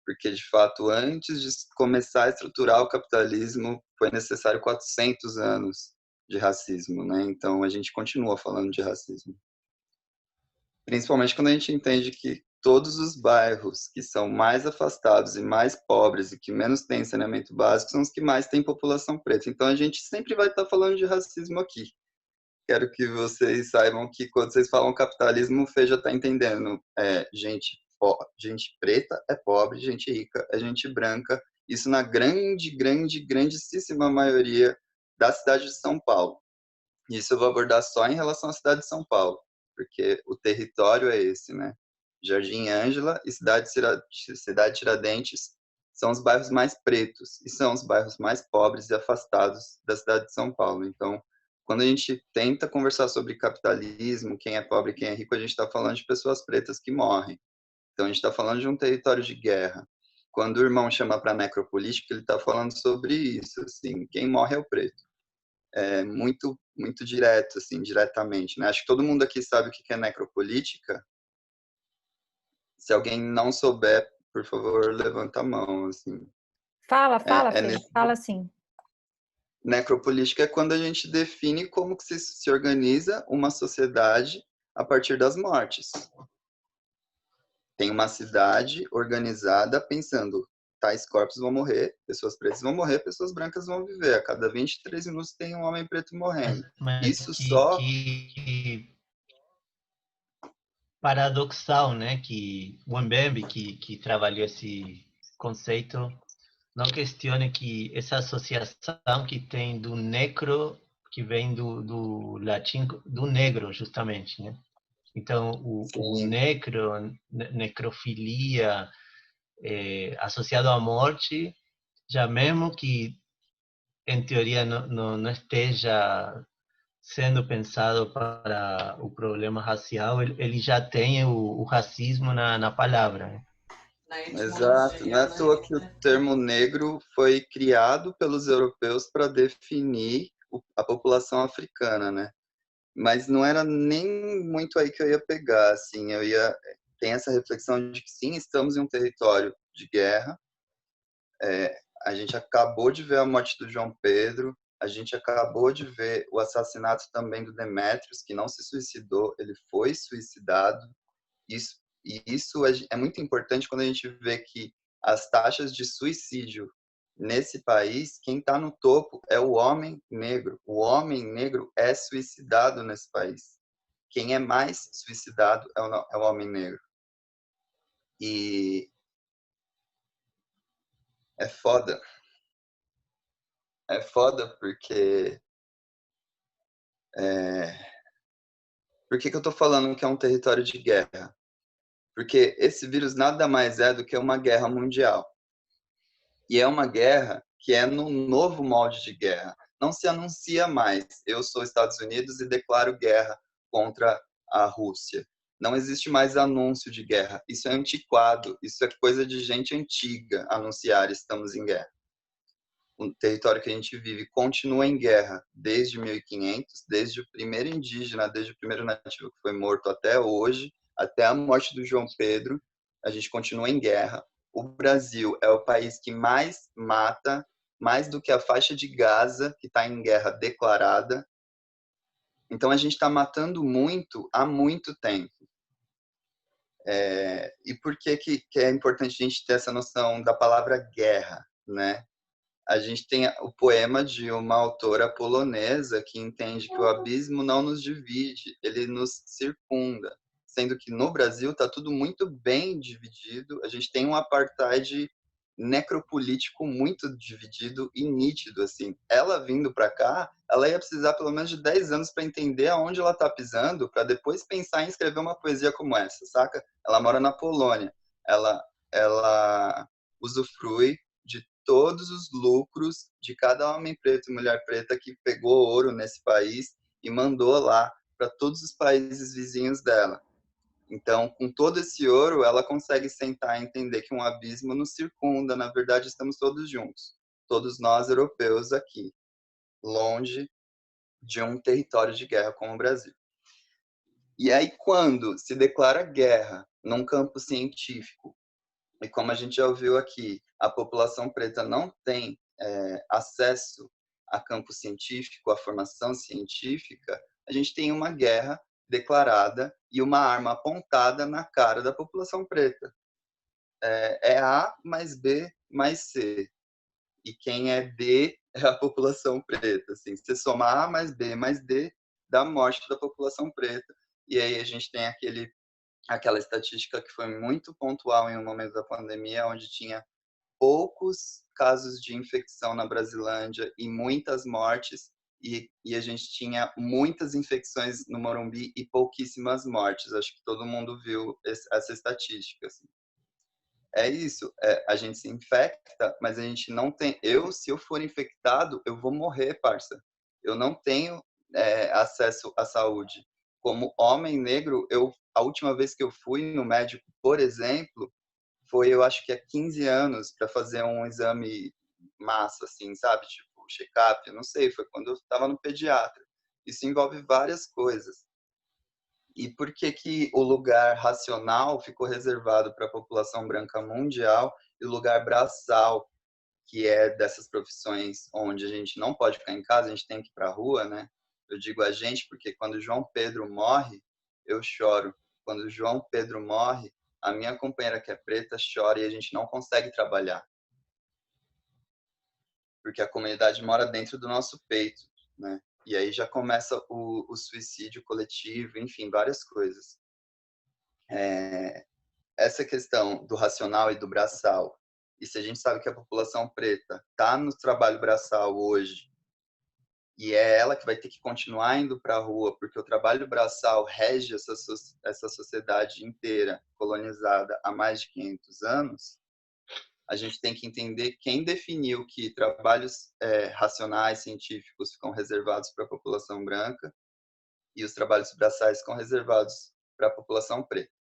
Speaker 3: porque, de fato, antes de começar a estruturar o capitalismo, foi necessário 400 anos de racismo, né? Então, a gente continua falando de racismo. Principalmente quando a gente entende que todos os bairros que são mais afastados e mais pobres e que menos têm saneamento básico são os que mais têm população preta. Então, a gente sempre vai estar falando de racismo aqui. Quero que vocês saibam que quando vocês falam capitalismo, o Fê já está entendendo. Gente preta é pobre, gente rica é gente branca. Isso na grandíssima maioria da cidade de São Paulo. Isso eu vou abordar só em relação à cidade de São Paulo, porque o território é esse, né? Jardim Ângela e Cidade Tiradentes são os bairros mais pretos e são os bairros mais pobres e afastados da cidade de São Paulo. Então, quando a gente tenta conversar sobre capitalismo, quem é pobre e quem é rico, a gente está falando de pessoas pretas que morrem. Então, a gente está falando de um território de guerra. Quando o irmão chama para necropolítica, ele está falando sobre isso. Assim, quem morre é o preto. É muito direto, assim, diretamente. Né? Acho que todo mundo aqui sabe o que é necropolítica. Se alguém não souber, por favor, levanta a mão. Assim.
Speaker 5: Fala, Fê. Fala sim.
Speaker 3: Necropolítica é quando a gente define como que se organiza uma sociedade a partir das mortes. Tem uma cidade organizada pensando, tais corpos vão morrer, pessoas pretas vão morrer, pessoas brancas vão viver. A cada 23 minutos tem um homem preto morrendo. Isso só...
Speaker 1: Que paradoxal, né? Que o Mbembe, que trabalhou esse conceito, não questione que essa associação que tem do necro, que vem do latim, do negro, justamente, né? Então, o necrofilia, associado à morte, já mesmo que, em teoria, não esteja sendo pensado para o problema racial, ele já tem o racismo na palavra, né?
Speaker 3: Exato, não é à toa que o termo negro foi criado pelos europeus para definir a população africana, né? Mas não era nem muito aí que eu ia pegar, assim, tem essa reflexão de que sim, estamos em um território de guerra, a gente acabou de ver a morte do João Pedro, a gente acabou de ver o assassinato também do Demétrios, que não se suicidou, ele foi suicidado. Isso é muito importante quando a gente vê que as taxas de suicídio nesse país, quem está no topo é o homem negro. O homem negro é suicidado nesse país. Quem é mais suicidado é o homem negro. E é foda. É foda porque... Por que eu estou falando que é um território de guerra? Porque esse vírus nada mais é do que uma guerra mundial. E é uma guerra que é no novo molde de guerra. Não se anuncia mais, eu sou Estados Unidos e declaro guerra contra a Rússia. Não existe mais anúncio de guerra. Isso é antiquado, isso é coisa de gente antiga, anunciar estamos em guerra. O território que a gente vive continua em guerra desde 1500, desde o primeiro indígena, desde o primeiro nativo que foi morto até hoje, até a morte do João Pedro, a gente continua em guerra. O Brasil é o país que mais mata, mais do que a faixa de Gaza, que está em guerra declarada. Então, a gente está matando muito há muito tempo. E por que é importante a gente ter essa noção da palavra guerra, né? A gente tem o poema de uma autora polonesa que entende que o abismo não nos divide, ele nos circunda. Sendo que no Brasil está tudo muito bem dividido. A gente tem um apartheid necropolítico muito dividido e nítido. Assim. Ela vindo para cá, ela ia precisar pelo menos de 10 anos para entender aonde ela está pisando, para depois pensar em escrever uma poesia como essa, saca? Ela mora na Polônia. Ela usufrui de todos os lucros de cada homem preto e mulher preta que pegou ouro nesse país e mandou lá para todos os países vizinhos dela. Então, com todo esse ouro, ela consegue sentar e entender que um abismo nos circunda. Na verdade, estamos todos juntos. Todos nós, europeus, aqui, longe de um território de guerra como o Brasil. E aí, quando se declara guerra num campo científico, E como a gente já ouviu aqui, a população preta não tem acesso a campo científico, a formação científica, a gente tem uma guerra declarada e uma arma apontada na cara da população preta. É A mais B mais C. E quem é D é a população preta. Assim. Se somar A mais B mais D, dá a morte da população preta. E aí a gente tem aquela estatística que foi muito pontual em um momento da pandemia, onde tinha poucos casos de infecção na Brasilândia e muitas mortes, e a gente tinha muitas infecções no Morumbi e pouquíssimas mortes. Acho que todo mundo viu essa estatística. Assim. É isso, a gente se infecta, mas a gente não tem... se eu for infectado, eu vou morrer, parça. Eu não tenho acesso à saúde. Como homem negro, a última vez que eu fui no médico, por exemplo, foi, eu acho que há 15 anos, para fazer um exame massa, assim, sabe? Tipo, check-up, eu não sei, foi quando eu estava no pediatra. Isso envolve várias coisas. E por que o lugar racional ficou reservado para a população branca mundial e o lugar braçal, que é dessas profissões onde a gente não pode ficar em casa, a gente tem que ir para a rua, né? Eu digo a gente porque quando João Pedro morre, eu choro. Quando João Pedro morre, a minha companheira que é preta chora e a gente não consegue trabalhar. Porque a comunidade mora dentro do nosso peito, né? E aí já começa o suicídio coletivo, enfim, várias coisas. Essa questão do racional e do braçal, e se a gente sabe que a população preta está no trabalho braçal hoje, e é ela que vai ter que continuar indo para a rua, porque o trabalho braçal rege essa sociedade inteira colonizada há mais de 500 anos, a gente tem que entender quem definiu que trabalhos racionais, científicos, ficam reservados para a população branca e os trabalhos braçais ficam reservados para a população preta.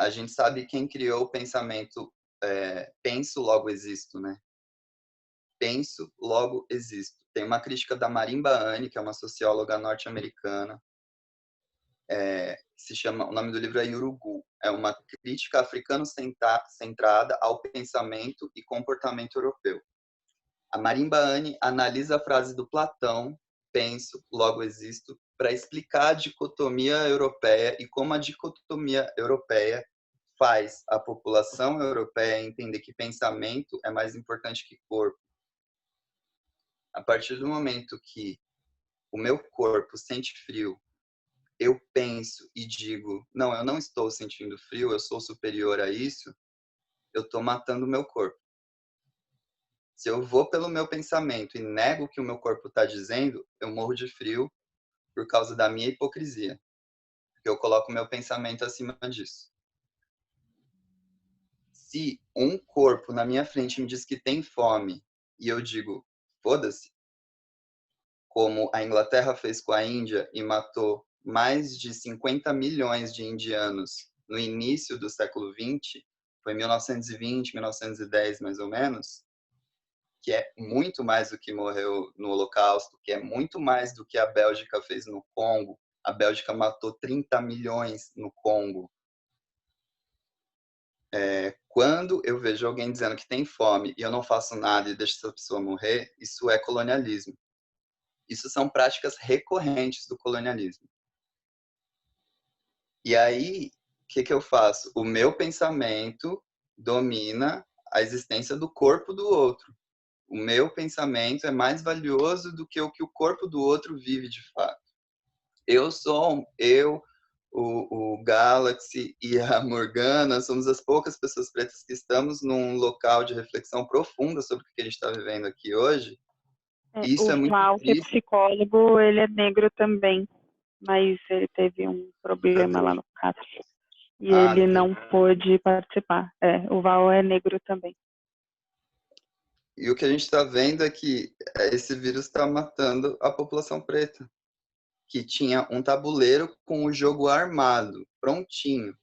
Speaker 3: A gente sabe quem criou o pensamento penso, logo existo, né? Penso, logo existo. Tem uma crítica da Marimba Ani, que é uma socióloga norte-americana, se chama, o nome do livro é Yurugu. É uma crítica africano-centrada ao pensamento e comportamento europeu. A Marimba Ani analisa a frase do Platão, penso, logo existo, para explicar a dicotomia europeia e como a dicotomia europeia faz a população europeia entender que pensamento é mais importante que corpo. A partir do momento que o meu corpo sente frio, eu penso e digo, não, eu não estou sentindo frio, eu sou superior a isso, eu estou matando o meu corpo. Se eu vou pelo meu pensamento e nego o que o meu corpo está dizendo, eu morro de frio por causa da minha hipocrisia. Porque eu coloco o meu pensamento acima disso. Se um corpo na minha frente me diz que tem fome e eu digo, foda-se, como a Inglaterra fez com a Índia e matou mais de 50 milhões de indianos no início do século XX, foi 1920, 1910 mais ou menos, que é muito mais do que morreu no Holocausto, que é muito mais do que a Bélgica fez no Congo. A Bélgica matou 30 milhões no Congo. Quando eu vejo alguém dizendo que tem fome e eu não faço nada e deixo essa pessoa morrer, isso é colonialismo. Isso são práticas recorrentes do colonialismo. E aí, o que eu faço? O meu pensamento domina a existência do corpo do outro. O meu pensamento é mais valioso do que o corpo do outro vive de fato. O Galaxy e a Morgana somos as poucas pessoas pretas que estamos num local de reflexão profunda sobre o que a gente está vivendo aqui hoje. Isso é muito
Speaker 2: Val, que é psicólogo, ele é negro também, mas ele teve um problema lá no caso. E ele não pôde participar. O Val é negro também.
Speaker 3: E o que a gente está vendo é que esse vírus está matando a população preta, que tinha um tabuleiro com o jogo armado, prontinho.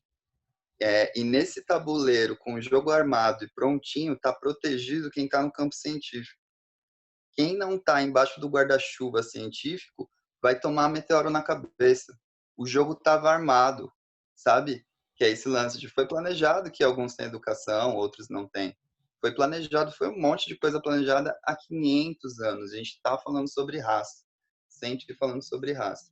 Speaker 3: E nesse tabuleiro com o jogo armado e prontinho, está protegido quem está no campo científico. Quem não está embaixo do guarda-chuva científico vai tomar meteoro na cabeça. O jogo estava armado, sabe? que é esse lance de foi planejado, que alguns têm educação, outros não têm. Foi planejado, foi um monte de coisa planejada há 500 anos. A gente está falando sobre raça, sempre falando sobre raça.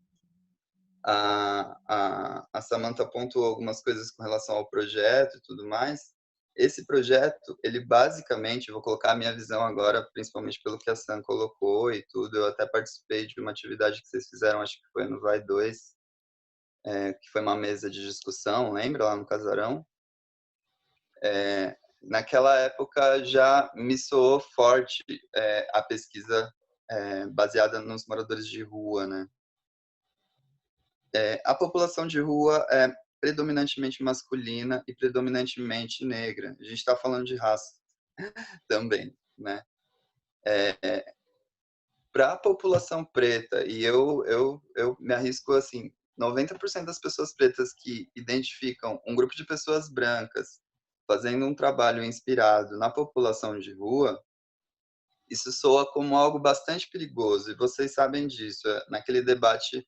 Speaker 3: A Samantha pontuou algumas coisas com relação ao projeto e tudo mais. Esse projeto, ele basicamente, vou colocar a minha visão agora, principalmente pelo que a Sam colocou e tudo, eu até participei de uma atividade que vocês fizeram, acho que foi no Vai 2, que foi uma mesa de discussão, lembra, lá no Casarão? Naquela época já me soou forte a pesquisa baseada nos moradores de rua, né? A população de rua é predominantemente masculina e predominantemente negra. A gente está falando de raça também, né? Para a população preta, e eu me arrisco assim, 90% das pessoas pretas que identificam um grupo de pessoas brancas fazendo um trabalho inspirado na população de rua, isso soa como algo bastante perigoso, e vocês sabem disso. Naquele debate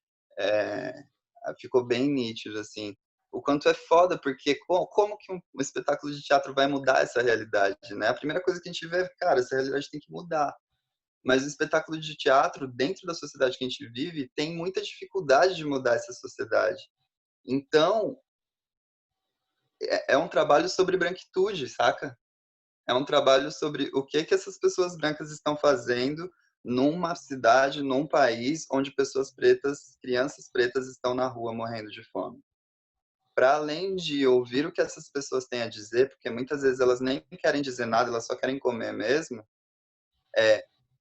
Speaker 3: ficou bem nítido, assim, o quanto é foda, porque como que um espetáculo de teatro vai mudar essa realidade, né? A primeira coisa que a gente vê é, cara, essa realidade tem que mudar. Mas o espetáculo de teatro, dentro da sociedade que a gente vive, tem muita dificuldade de mudar essa sociedade. Então, é um trabalho sobre branquitude, saca? É um trabalho sobre o que essas pessoas brancas estão fazendo numa cidade, num país onde pessoas pretas, crianças pretas estão na rua morrendo de fome. Para além de ouvir o que essas pessoas têm a dizer, porque muitas vezes elas nem querem dizer nada, elas só querem comer mesmo,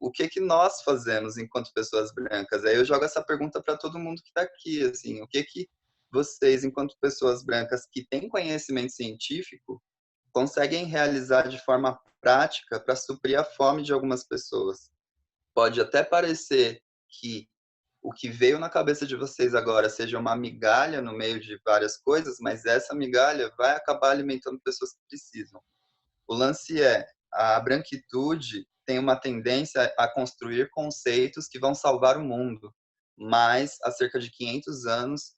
Speaker 3: o que nós fazemos enquanto pessoas brancas? Aí eu jogo essa pergunta para todo mundo que está aqui, assim, o que vocês, enquanto pessoas brancas que têm conhecimento científico, conseguem realizar de forma prática para suprir a fome de algumas pessoas? Pode até parecer que o que veio na cabeça de vocês agora seja uma migalha no meio de várias coisas, mas essa migalha vai acabar alimentando pessoas que precisam. O lance a branquitude tem uma tendência a construir conceitos que vão salvar o mundo, mas há cerca de 500 anos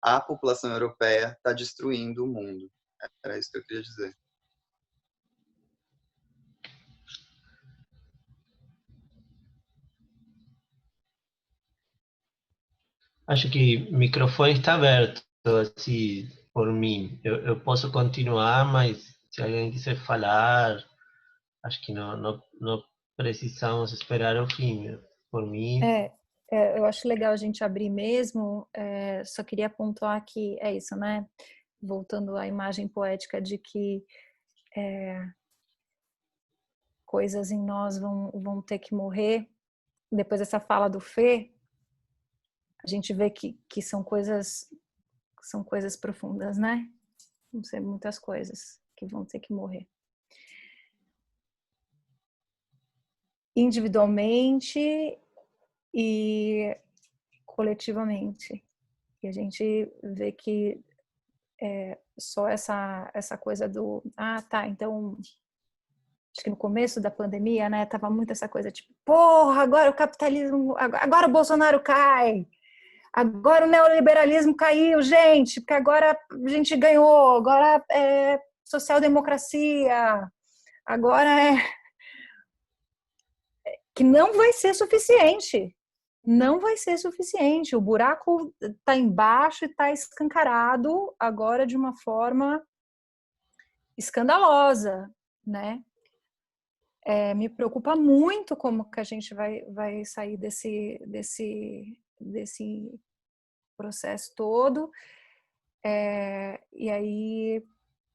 Speaker 3: a população europeia está destruindo o mundo. Era isso que eu queria dizer.
Speaker 1: Acho que o microfone está aberto, assim, por mim. Eu posso continuar, mas se alguém quiser falar, acho que não precisamos esperar ao fim. Por mim.
Speaker 5: Eu acho legal a gente abrir mesmo. Só queria pontuar que é isso, né? Voltando à imagem poética de que coisas em nós vão ter que morrer. Depois dessa fala do Fê, a gente vê que são coisas profundas, né? Vão ser muitas coisas que vão ter que morrer. Individualmente e coletivamente. E a gente vê que só essa coisa do... então... Acho que no começo da pandemia, né, tava muito essa coisa tipo, porra, agora o capitalismo... Agora o Bolsonaro cai! Agora o neoliberalismo caiu, gente! Porque agora a gente ganhou! Agora é social-democracia! Agora que não vai ser suficiente. Não vai ser suficiente. O buraco está embaixo e está escancarado agora de uma forma escandalosa, né? Me preocupa muito como que a gente vai sair desse processo todo. E aí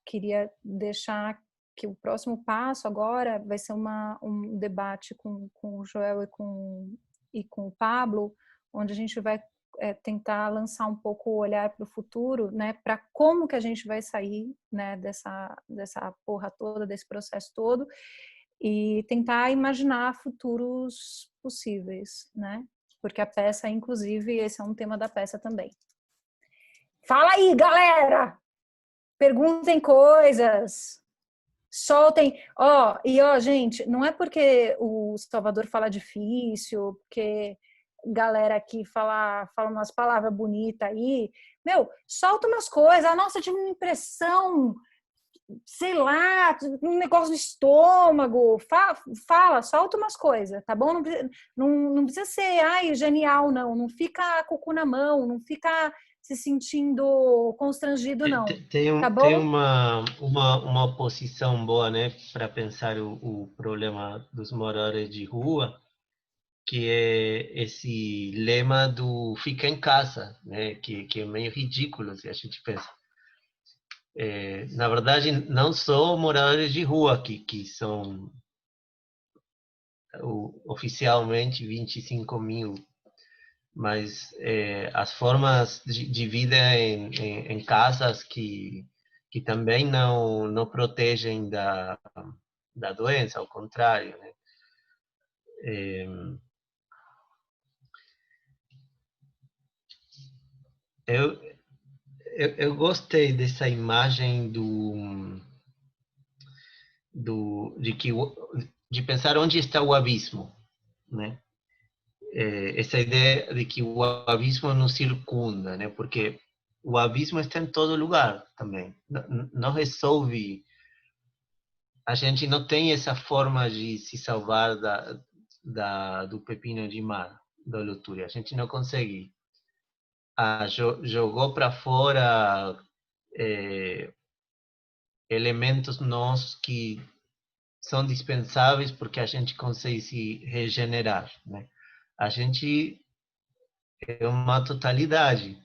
Speaker 5: queria deixar que o próximo passo agora vai ser um debate com o Joel e com o Pablo, onde a gente vai tentar lançar um pouco o olhar para o futuro, né, para como que a gente vai sair, né, dessa porra toda, desse processo todo, e tentar imaginar futuros possíveis, né, porque a peça, inclusive, esse é um tema da peça também. Fala aí, galera! Perguntem coisas! Soltem, gente, não é porque o Salvador fala difícil, porque galera aqui fala umas palavras bonitas aí, meu, solta umas coisas. Ah, nossa, eu tive uma impressão, sei lá, um negócio no estômago. Fala, solta umas coisas, tá bom? Não precisa ser, ai, genial, não. Não fica com o cu na mão, não fica se sentindo constrangido, não. Tá bom?
Speaker 1: Tem uma posição boa, né, para pensar o problema dos moradores de rua, que é esse lema do fica em casa, né, que é meio ridículo se a gente pensa. Na verdade, não só moradores de rua que são oficialmente 25 mil, mas as formas de vida em casas que também não protegem da doença, ao contrário, né? Eu gostei dessa imagem de pensar onde está o abismo, né? Essa ideia de que o abismo nos circunda, né? Porque o abismo está em todo lugar também. Não resolve. A gente não tem essa forma de se salvar do pepino de mar, da lutura. A gente não consegue. Jogou para fora elementos nossos que são dispensáveis porque a gente consegue se regenerar, né? A gente é uma totalidade.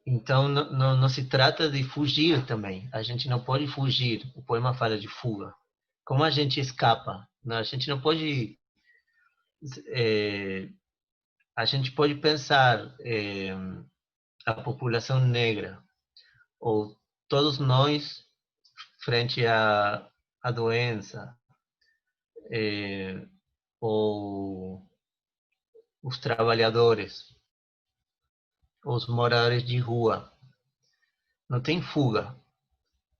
Speaker 1: Então, não se trata de fugir também. A gente não pode fugir. O poema fala de fuga. Como a gente escapa? A gente não pode... a gente pode pensar a população negra, ou todos nós, frente à doença, ou os trabalhadores, os moradores de rua. Não tem fuga,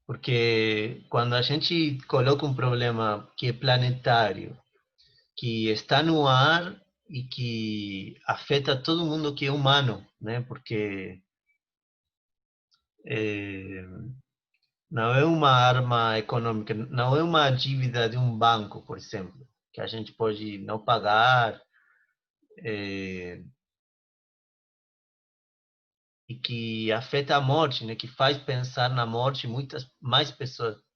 Speaker 1: porque quando a gente coloca um problema que é planetário, que está no ar e que afeta todo mundo que é humano, né? Porque não é uma arma econômica, não é uma dívida de um banco, por exemplo, que a gente pode não pagar, e que afeta a morte, né? Que faz pensar na morte muitas mais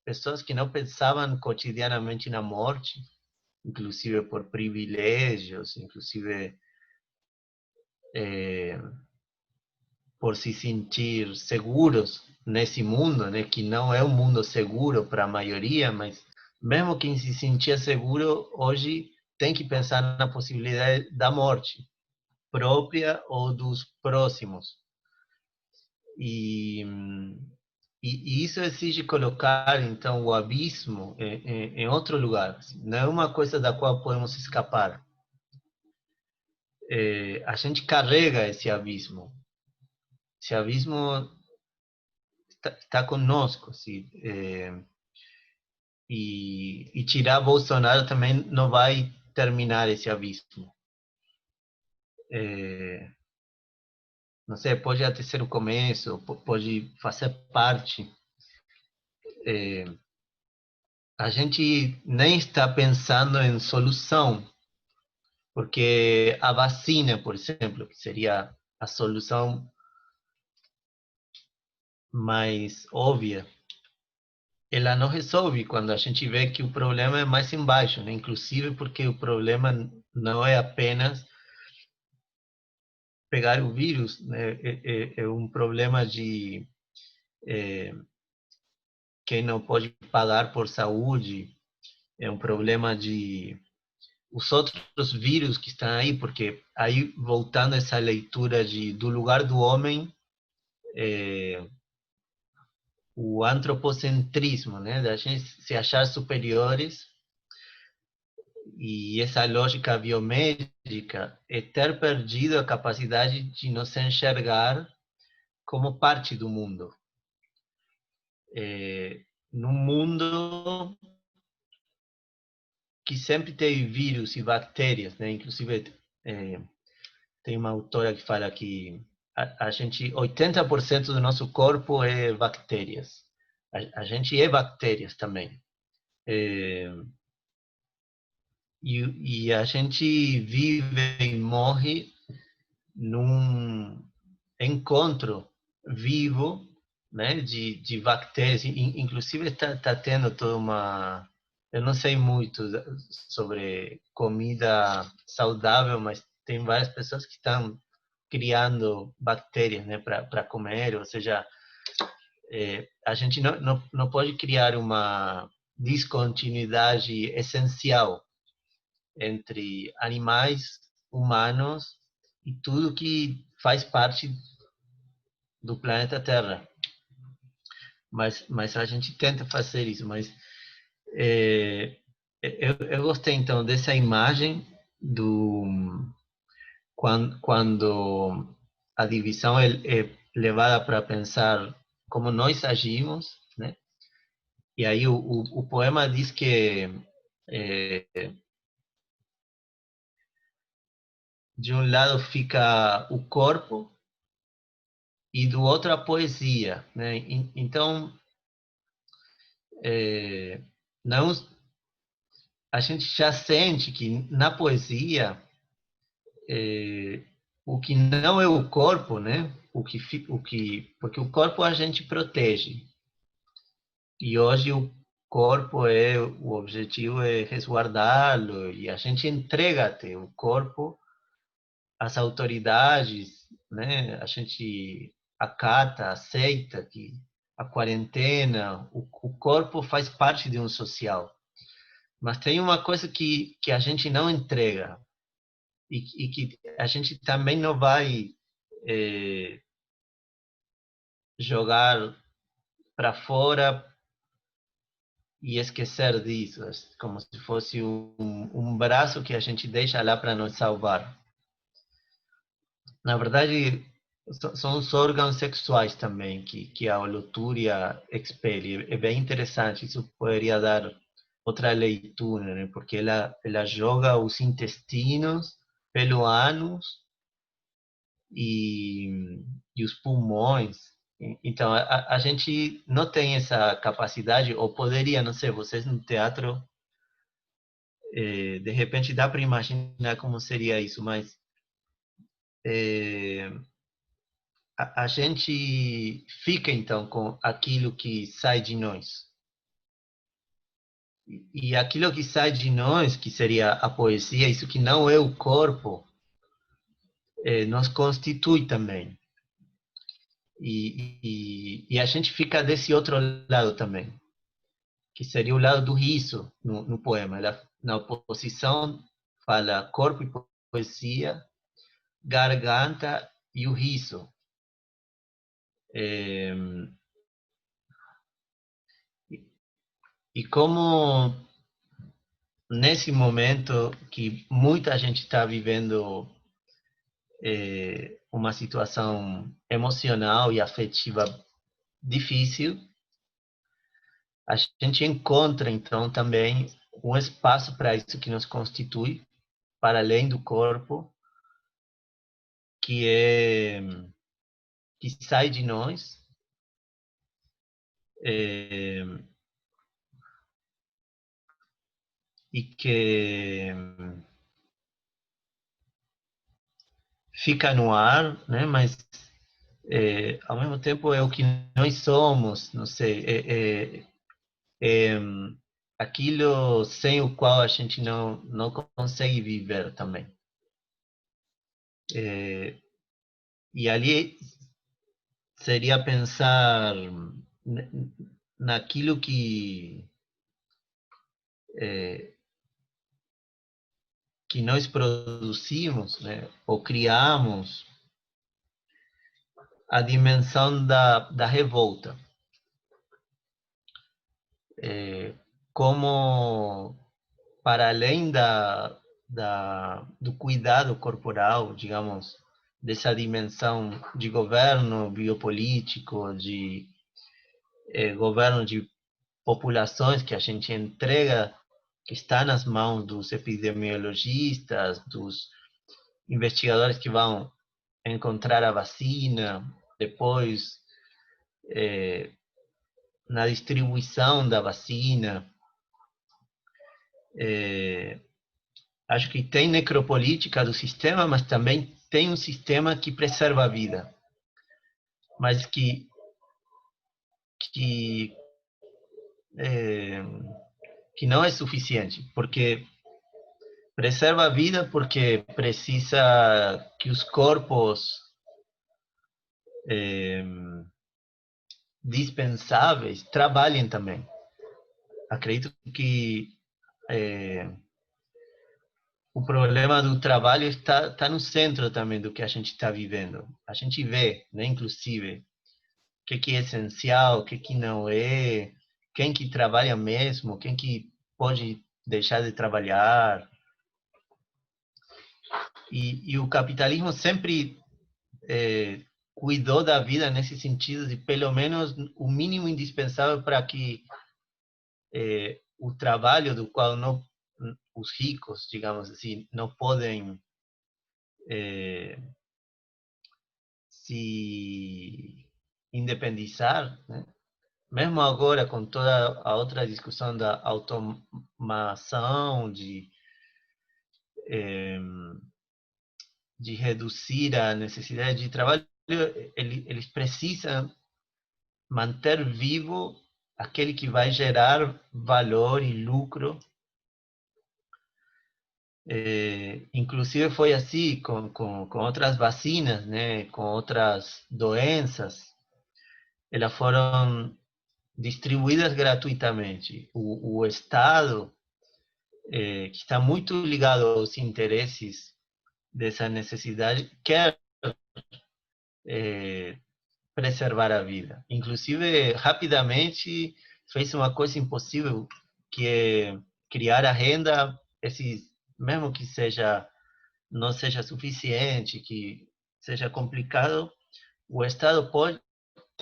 Speaker 1: pessoas que não pensavam cotidianamente na morte, inclusive por privilégios, inclusive por se sentir seguros nesse mundo, né? Que não é um mundo seguro para a maioria, mas mesmo quem se sentia seguro hoje tem que pensar na possibilidade da morte própria ou dos próximos. E isso exige colocar, então, o abismo em outro lugar. Não é uma coisa da qual podemos escapar. A gente carrega esse abismo. Esse abismo está conosco. Assim, e tirar Bolsonaro também não vai terminar esse abismo. Não sei, pode até ser o começo, pode fazer parte. A gente nem está pensando em solução, porque a vacina, por exemplo, que seria a solução mais óbvia, ela não resolve quando a gente vê que o problema é mais embaixo, né? Inclusive porque o problema não é apenas pegar o vírus, né? É um problema de quem não pode pagar por saúde, é um problema de os outros vírus que estão aí, porque aí, voltando a essa leitura do lugar do homem, o antropocentrismo, né, da gente se achar superiores, e essa lógica biomédica é ter perdido a capacidade de nos enxergar como parte do mundo. Num mundo que sempre tem vírus e bactérias, né? Inclusive, tem uma autora que fala que a gente, 80% do nosso corpo é bactérias. A gente é bactérias também. E a gente vive e morre num encontro vivo, né, de bactérias. Inclusive está tendo toda uma... Eu não sei muito sobre comida saudável, mas tem várias pessoas que estão criando bactérias, né, para comer. Ou seja, a gente não pode criar uma descontinuidade essencial entre animais, humanos e tudo que faz parte do planeta Terra. Mas a gente tenta fazer isso. Mas eu gostei, então, dessa imagem do quando a divisão é levada para pensar como nós agimos, né? E aí o poema diz que de um lado fica o corpo e do outro a poesia, né? Então, não, a gente já sente que na poesia o que não é o corpo, né? Porque o corpo a gente protege e hoje o corpo o objetivo é resguardá-lo e a gente entrega até o corpo às autoridades, né? A gente acata, aceita que a quarentena, o corpo faz parte de um social. Mas tem uma coisa que a gente não entrega e que a gente também não vai jogar para fora e esquecer disso, como se fosse um braço que a gente deixa lá para nos salvar. Na verdade, são os órgãos sexuais também que a holotúria expele. É bem interessante, isso poderia dar outra leitura, né? Porque ela joga os intestinos pelo ânus e os pulmões. Então, a gente não tem essa capacidade, ou poderia, não sei, vocês no teatro, de repente dá para imaginar como seria isso, mas a gente fica, então, com aquilo que sai de nós. E aquilo que sai de nós, que seria a poesia, isso que não é o corpo, nos constitui também. E a gente fica desse outro lado também, que seria o lado do riso no poema. Ela, na oposição, fala corpo e poesia, garganta e o riso. E como nesse momento que muita gente está vivendo uma situação emocional e afetiva difícil, a gente encontra, então, também um espaço para isso que nos constitui, para além do corpo, que sai de nós, e que fica no ar, né? Mas ao mesmo tempo é o que nós somos, não sei, aquilo sem o qual a gente não consegue viver também. E ali seria pensar naquilo que nós produzimos, né, ou criamos, a dimensão da revolta. Como, para além do cuidado corporal, digamos, dessa dimensão de governo biopolítico, de governo de populações que a gente entrega que está nas mãos dos epidemiologistas, dos investigadores que vão encontrar a vacina, depois na distribuição da vacina. Acho que tem necropolítica do sistema, mas também tem um sistema que preserva a vida, mas que não é suficiente, porque preserva a vida porque precisa que os corpos dispensáveis trabalhem também. Acredito que o problema do trabalho está no centro também do que a gente está vivendo. A gente vê, né, inclusive, o que é essencial, o que não é, quem que trabalha mesmo, quem que pode deixar de trabalhar. E o capitalismo sempre cuidou da vida nesse sentido de pelo menos o mínimo indispensável para que o trabalho do qual não os ricos, digamos assim, não podem se independizar, né? Mesmo agora com toda a outra discussão da automação, de reduzir a necessidade de trabalho, eles precisam manter vivo aquele que vai gerar valor e lucro. Inclusive foi assim com outras vacinas, né, com outras doenças. Elas foram distribuídas gratuitamente. O Estado, que está muito ligado aos interesses dessa necessidade, quer preservar a vida. Inclusive, rapidamente, fez uma coisa impossível, que é criar a renda, mesmo que não seja suficiente, que seja complicado, o Estado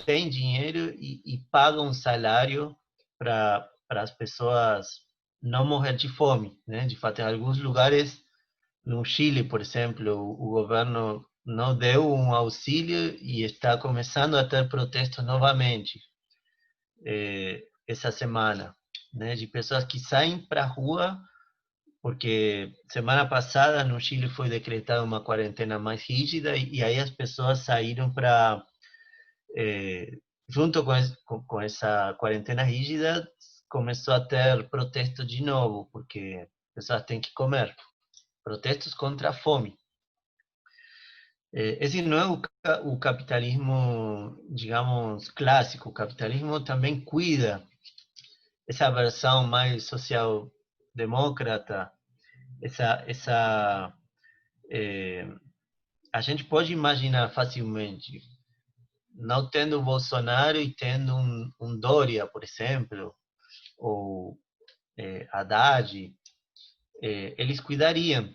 Speaker 1: tem dinheiro e paga um salário para as pessoas não morrer de fome, né? De fato, em alguns lugares, no Chile, por exemplo, o governo não deu um auxílio e está começando a ter protestos novamente essa semana, né? De pessoas que saem para a rua porque semana passada no Chile foi decretada uma quarentena mais rígida e aí as pessoas saíram para junto com essa quarentena rígida, começou a ter protesto de novo, porque as pessoas têm que comer. Protestos contra a fome. Esse não é o capitalismo, digamos, clássico. O capitalismo também cuida essa versão mais social-democrata, a gente pode imaginar facilmente não tendo o Bolsonaro e tendo um Dória, por exemplo, ou Haddad, eles cuidariam.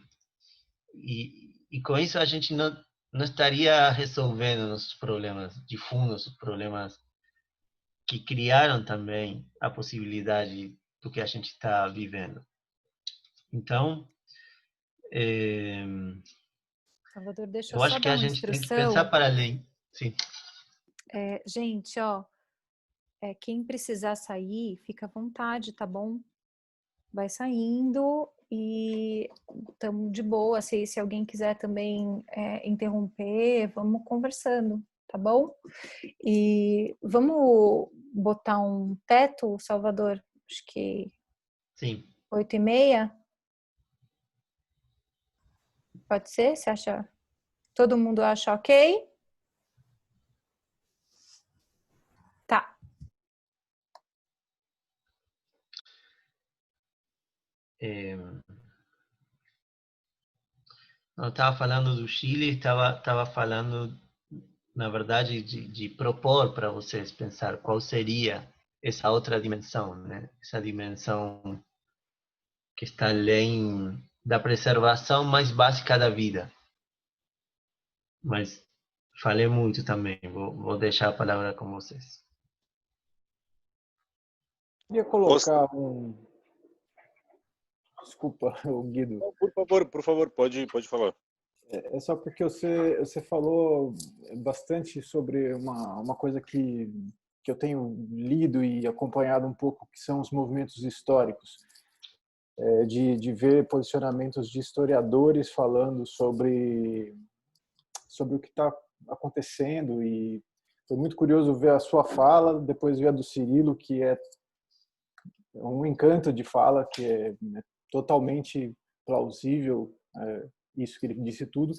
Speaker 1: E com isso a gente não estaria resolvendo nossos problemas de fundo, os problemas que criaram também a possibilidade do que a gente está vivendo. Então,
Speaker 5: Salvador, deixa eu
Speaker 1: eu
Speaker 5: só
Speaker 1: acho que
Speaker 5: dar
Speaker 1: a
Speaker 5: uma
Speaker 1: gente tem que pensar
Speaker 5: instrução.
Speaker 1: para além. Sim.
Speaker 5: Gente, quem precisar sair, fica à vontade, tá bom? Vai saindo e estamos de boa. Se alguém quiser também interromper, vamos conversando, tá bom? E vamos botar um teto, Salvador? Acho que
Speaker 1: Sim.
Speaker 5: 8h30? Pode ser? Você acha? Todo mundo acha ok? Tá.
Speaker 1: Eu estava falando do Chile, estava falando, na verdade, de propor para vocês pensar qual seria essa outra dimensão, né? Essa dimensão que está além da preservação mais básica da vida. Mas falei muito também, vou deixar a palavra com vocês.
Speaker 9: Queria colocar Desculpa, o Guido.
Speaker 8: Não, por favor, pode falar.
Speaker 9: É só porque você falou bastante sobre uma coisa que eu tenho lido e acompanhado um pouco, que são os movimentos históricos, de ver posicionamentos de historiadores falando sobre o que está acontecendo, e foi muito curioso ver a sua fala, depois ver a do Cirilo, que é um encanto de fala, que é totalmente plausível, isso que ele disse tudo.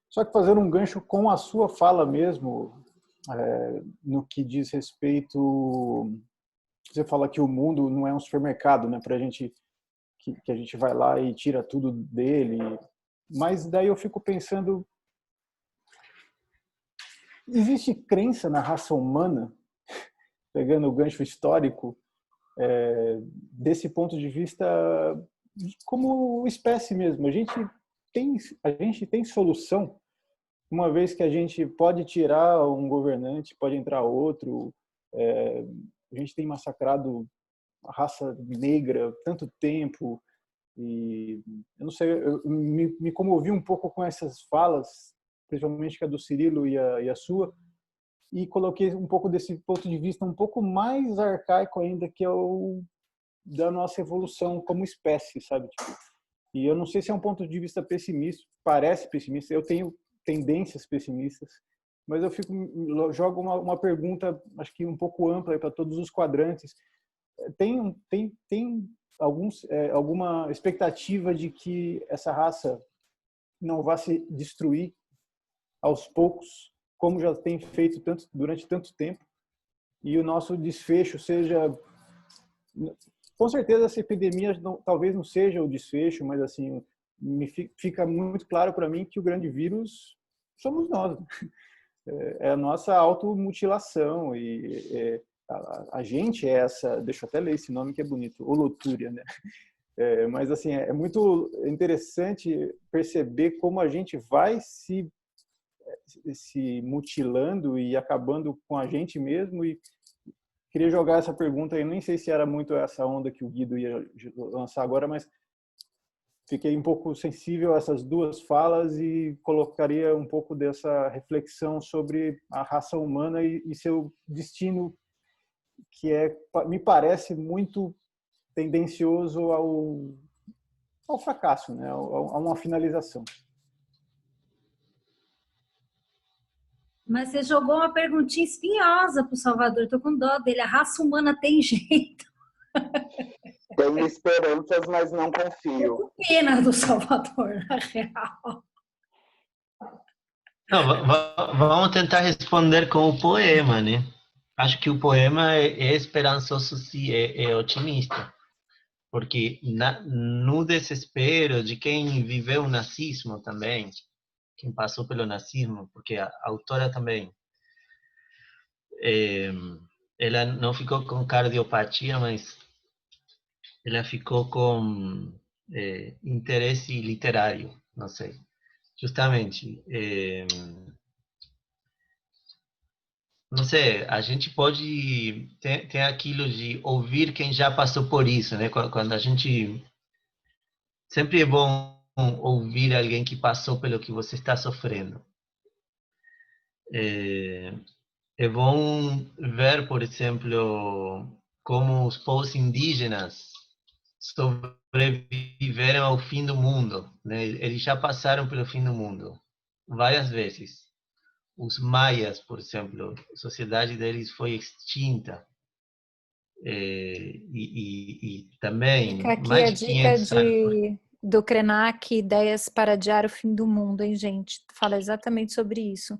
Speaker 9: Só que fazendo um gancho com a sua fala mesmo, no que diz respeito, você fala que o mundo não é um supermercado, né, pra gente, que a gente vai lá e tira tudo dele, mas daí eu fico pensando, existe crença na raça humana, pegando o gancho histórico, desse ponto de vista como espécie mesmo? A gente tem solução, uma vez que a gente pode tirar um governante, pode entrar outro, a gente tem massacrado a raça negra tanto tempo, e eu não sei, eu me comovi um pouco com essas falas, principalmente que a do Cirilo e a sua, e coloquei um pouco desse ponto de vista um pouco mais arcaico ainda, que é o da nossa evolução como espécie, sabe? Tipo, e eu não sei se é um ponto de vista pessimista, parece pessimista, eu tenho tendências pessimistas, mas eu jogo uma pergunta, acho que um pouco ampla para todos os quadrantes. Tem alguma expectativa de que essa raça não vá se destruir aos poucos, como já tem feito durante tanto tempo, e o nosso desfecho seja... Com certeza essa epidemia talvez não seja o desfecho, mas assim, fica muito claro para mim que o grande vírus somos nós. É a nossa automutilação, e a gente é essa... Deixa eu até ler esse nome que é bonito, holotúria, né? Mas assim, é muito interessante perceber como a gente vai se mutilando e acabando com a gente mesmo. E queria jogar essa pergunta aí, nem sei se era muito essa onda que o Guido ia lançar agora, mas fiquei um pouco sensível a essas duas falas e colocaria um pouco dessa reflexão sobre a raça humana e seu destino, que me parece muito tendencioso ao fracasso, né? A uma finalização.
Speaker 10: Mas você jogou uma perguntinha espinhosa para o Salvador. Estou com dó dele. A raça humana tem jeito.
Speaker 6: Tenho esperanças, mas não confio.
Speaker 10: Tô com pena do Salvador, na real.
Speaker 1: Não, vamos tentar responder com o poema, né? Acho que o poema é esperançoso, sim, é otimista. Porque no desespero de quem viveu o nazismo também, quem passou pelo nazismo, porque a autora também, ela não ficou com cardiopatia, mas ela ficou com interesse literário, não sei. Justamente, não sei, a gente pode ter aquilo de ouvir quem já passou por isso, né? Quando a gente... Sempre é bom ouvir alguém que passou pelo que você está sofrendo. É bom ver, por exemplo, como os povos indígenas sobreviveram ao fim do mundo, né? Eles já passaram pelo fim do mundo várias vezes. Os maias, por exemplo, a sociedade deles foi extinta. E também
Speaker 5: Fica aqui
Speaker 1: mais
Speaker 5: a
Speaker 1: de
Speaker 5: dica
Speaker 1: 500 anos.
Speaker 5: do Krenak, Ideias para Adiar o Fim do Mundo, hein, gente? Fala exatamente sobre isso.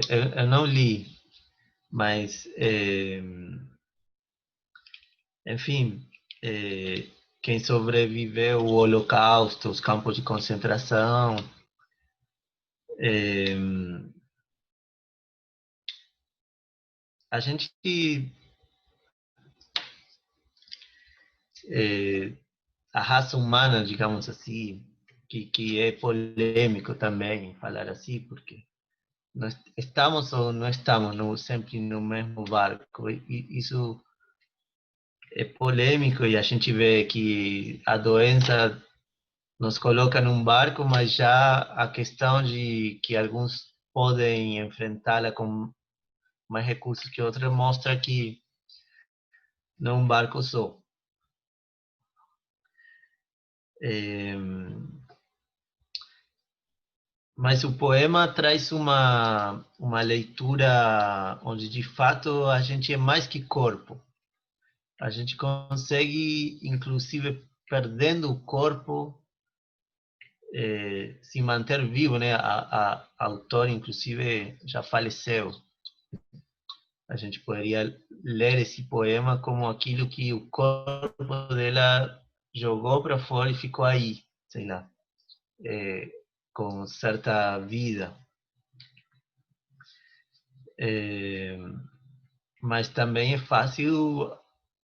Speaker 1: Eu não li, mas, enfim, quem sobreviveu ao Holocausto, os campos de concentração, a gente a raça humana, digamos assim, que é polêmico também falar assim, porque nós estamos ou não estamos sempre no mesmo barco. E isso é polêmico e a gente vê que a doença nos coloca num barco, mas já a questão de que alguns podem enfrentá-la com mais recursos que outros mostra que não é um barco só. Mas o poema traz uma leitura onde, de fato, a gente é mais que corpo. A gente consegue, inclusive, perdendo o corpo, se manter vivo, né? A autora, inclusive, já faleceu. A gente poderia ler esse poema como aquilo que o corpo dela jogou para fora e ficou aí, sei lá, com certa vida. Mas também é fácil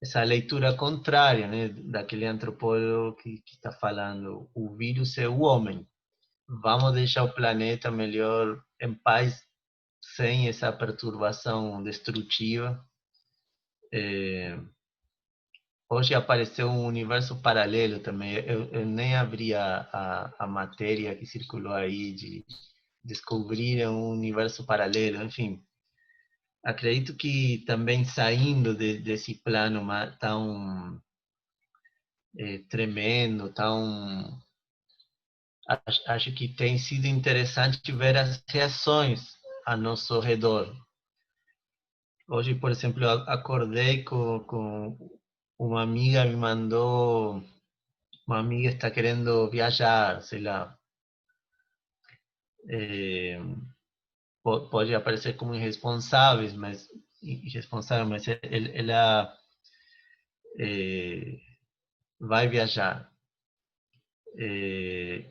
Speaker 1: essa leitura contrária, né, daquele antropólogo que está falando, o vírus é o homem. Vamos deixar o planeta melhor em paz, sem essa perturbação destrutiva. Hoje apareceu um universo paralelo também. Eu nem abri a matéria que circulou aí de descobrir um universo paralelo, enfim. Acredito que também saindo desse plano tão tremendo, tão... Acho que tem sido interessante ver as reações a nosso redor. Hoje, por exemplo, eu acordei com uma amiga me mandou, uma amiga está querendo viajar, sei lá. Pode aparecer como irresponsável, mas ela vai viajar.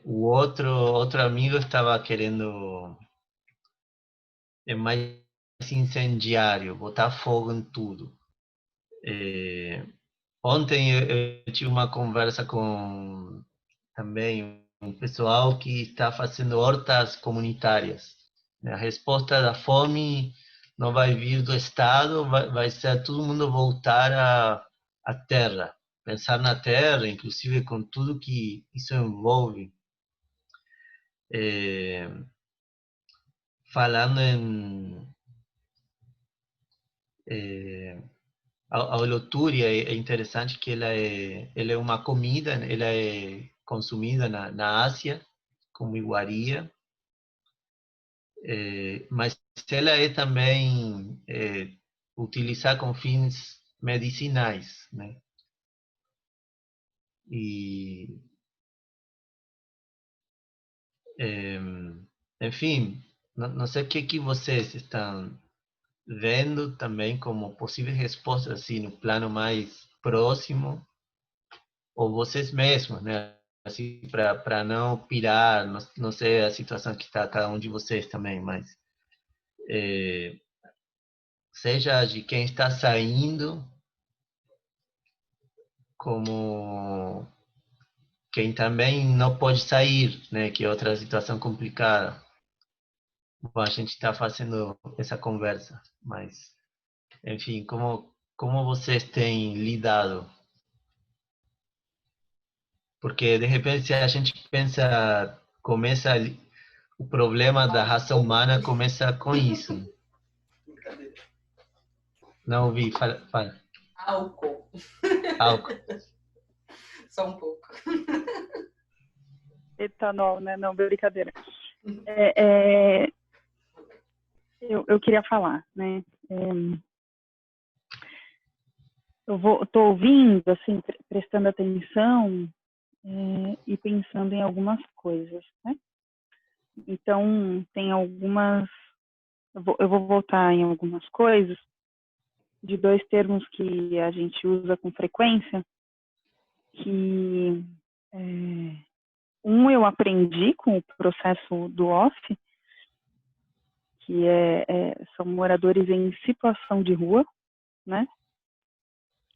Speaker 1: O outro amigo estava querendo mais incendiário, botar fogo em tudo. Ontem eu tive uma conversa com também um pessoal que está fazendo hortas comunitárias. A resposta da fome não vai vir do Estado, vai ser todo mundo voltar à terra, pensar na terra, inclusive com tudo que isso envolve. Falando em a olotúria, é interessante que ela é uma comida, ela é consumida na Ásia como iguaria, mas ela é também utilizada com fins medicinais, né? E, enfim, não sei o que vocês estão vendo também como possíveis respostas assim no plano mais próximo, ou vocês mesmos, né? Assim, para não pirar, não sei a situação que está cada um de vocês também, mas seja de quem está saindo, como quem também não pode sair, né? Que é outra situação complicada. Bom, a gente está fazendo essa conversa, mas, enfim, como vocês têm lidado? Porque, de repente, se a gente pensa, o problema da raça humana começa com isso. Não ouvi, fala.
Speaker 11: Álcool.
Speaker 1: Álcool.
Speaker 11: Só um pouco.
Speaker 2: Etanol, né? Não, brincadeira. Eu queria falar, né? Estou ouvindo, assim, prestando atenção e pensando em algumas coisas, né? Então, tem algumas... Eu vou voltar em algumas coisas de dois termos que a gente usa com frequência, que eu aprendi com o processo do OFF, que são moradores em situação de rua, né?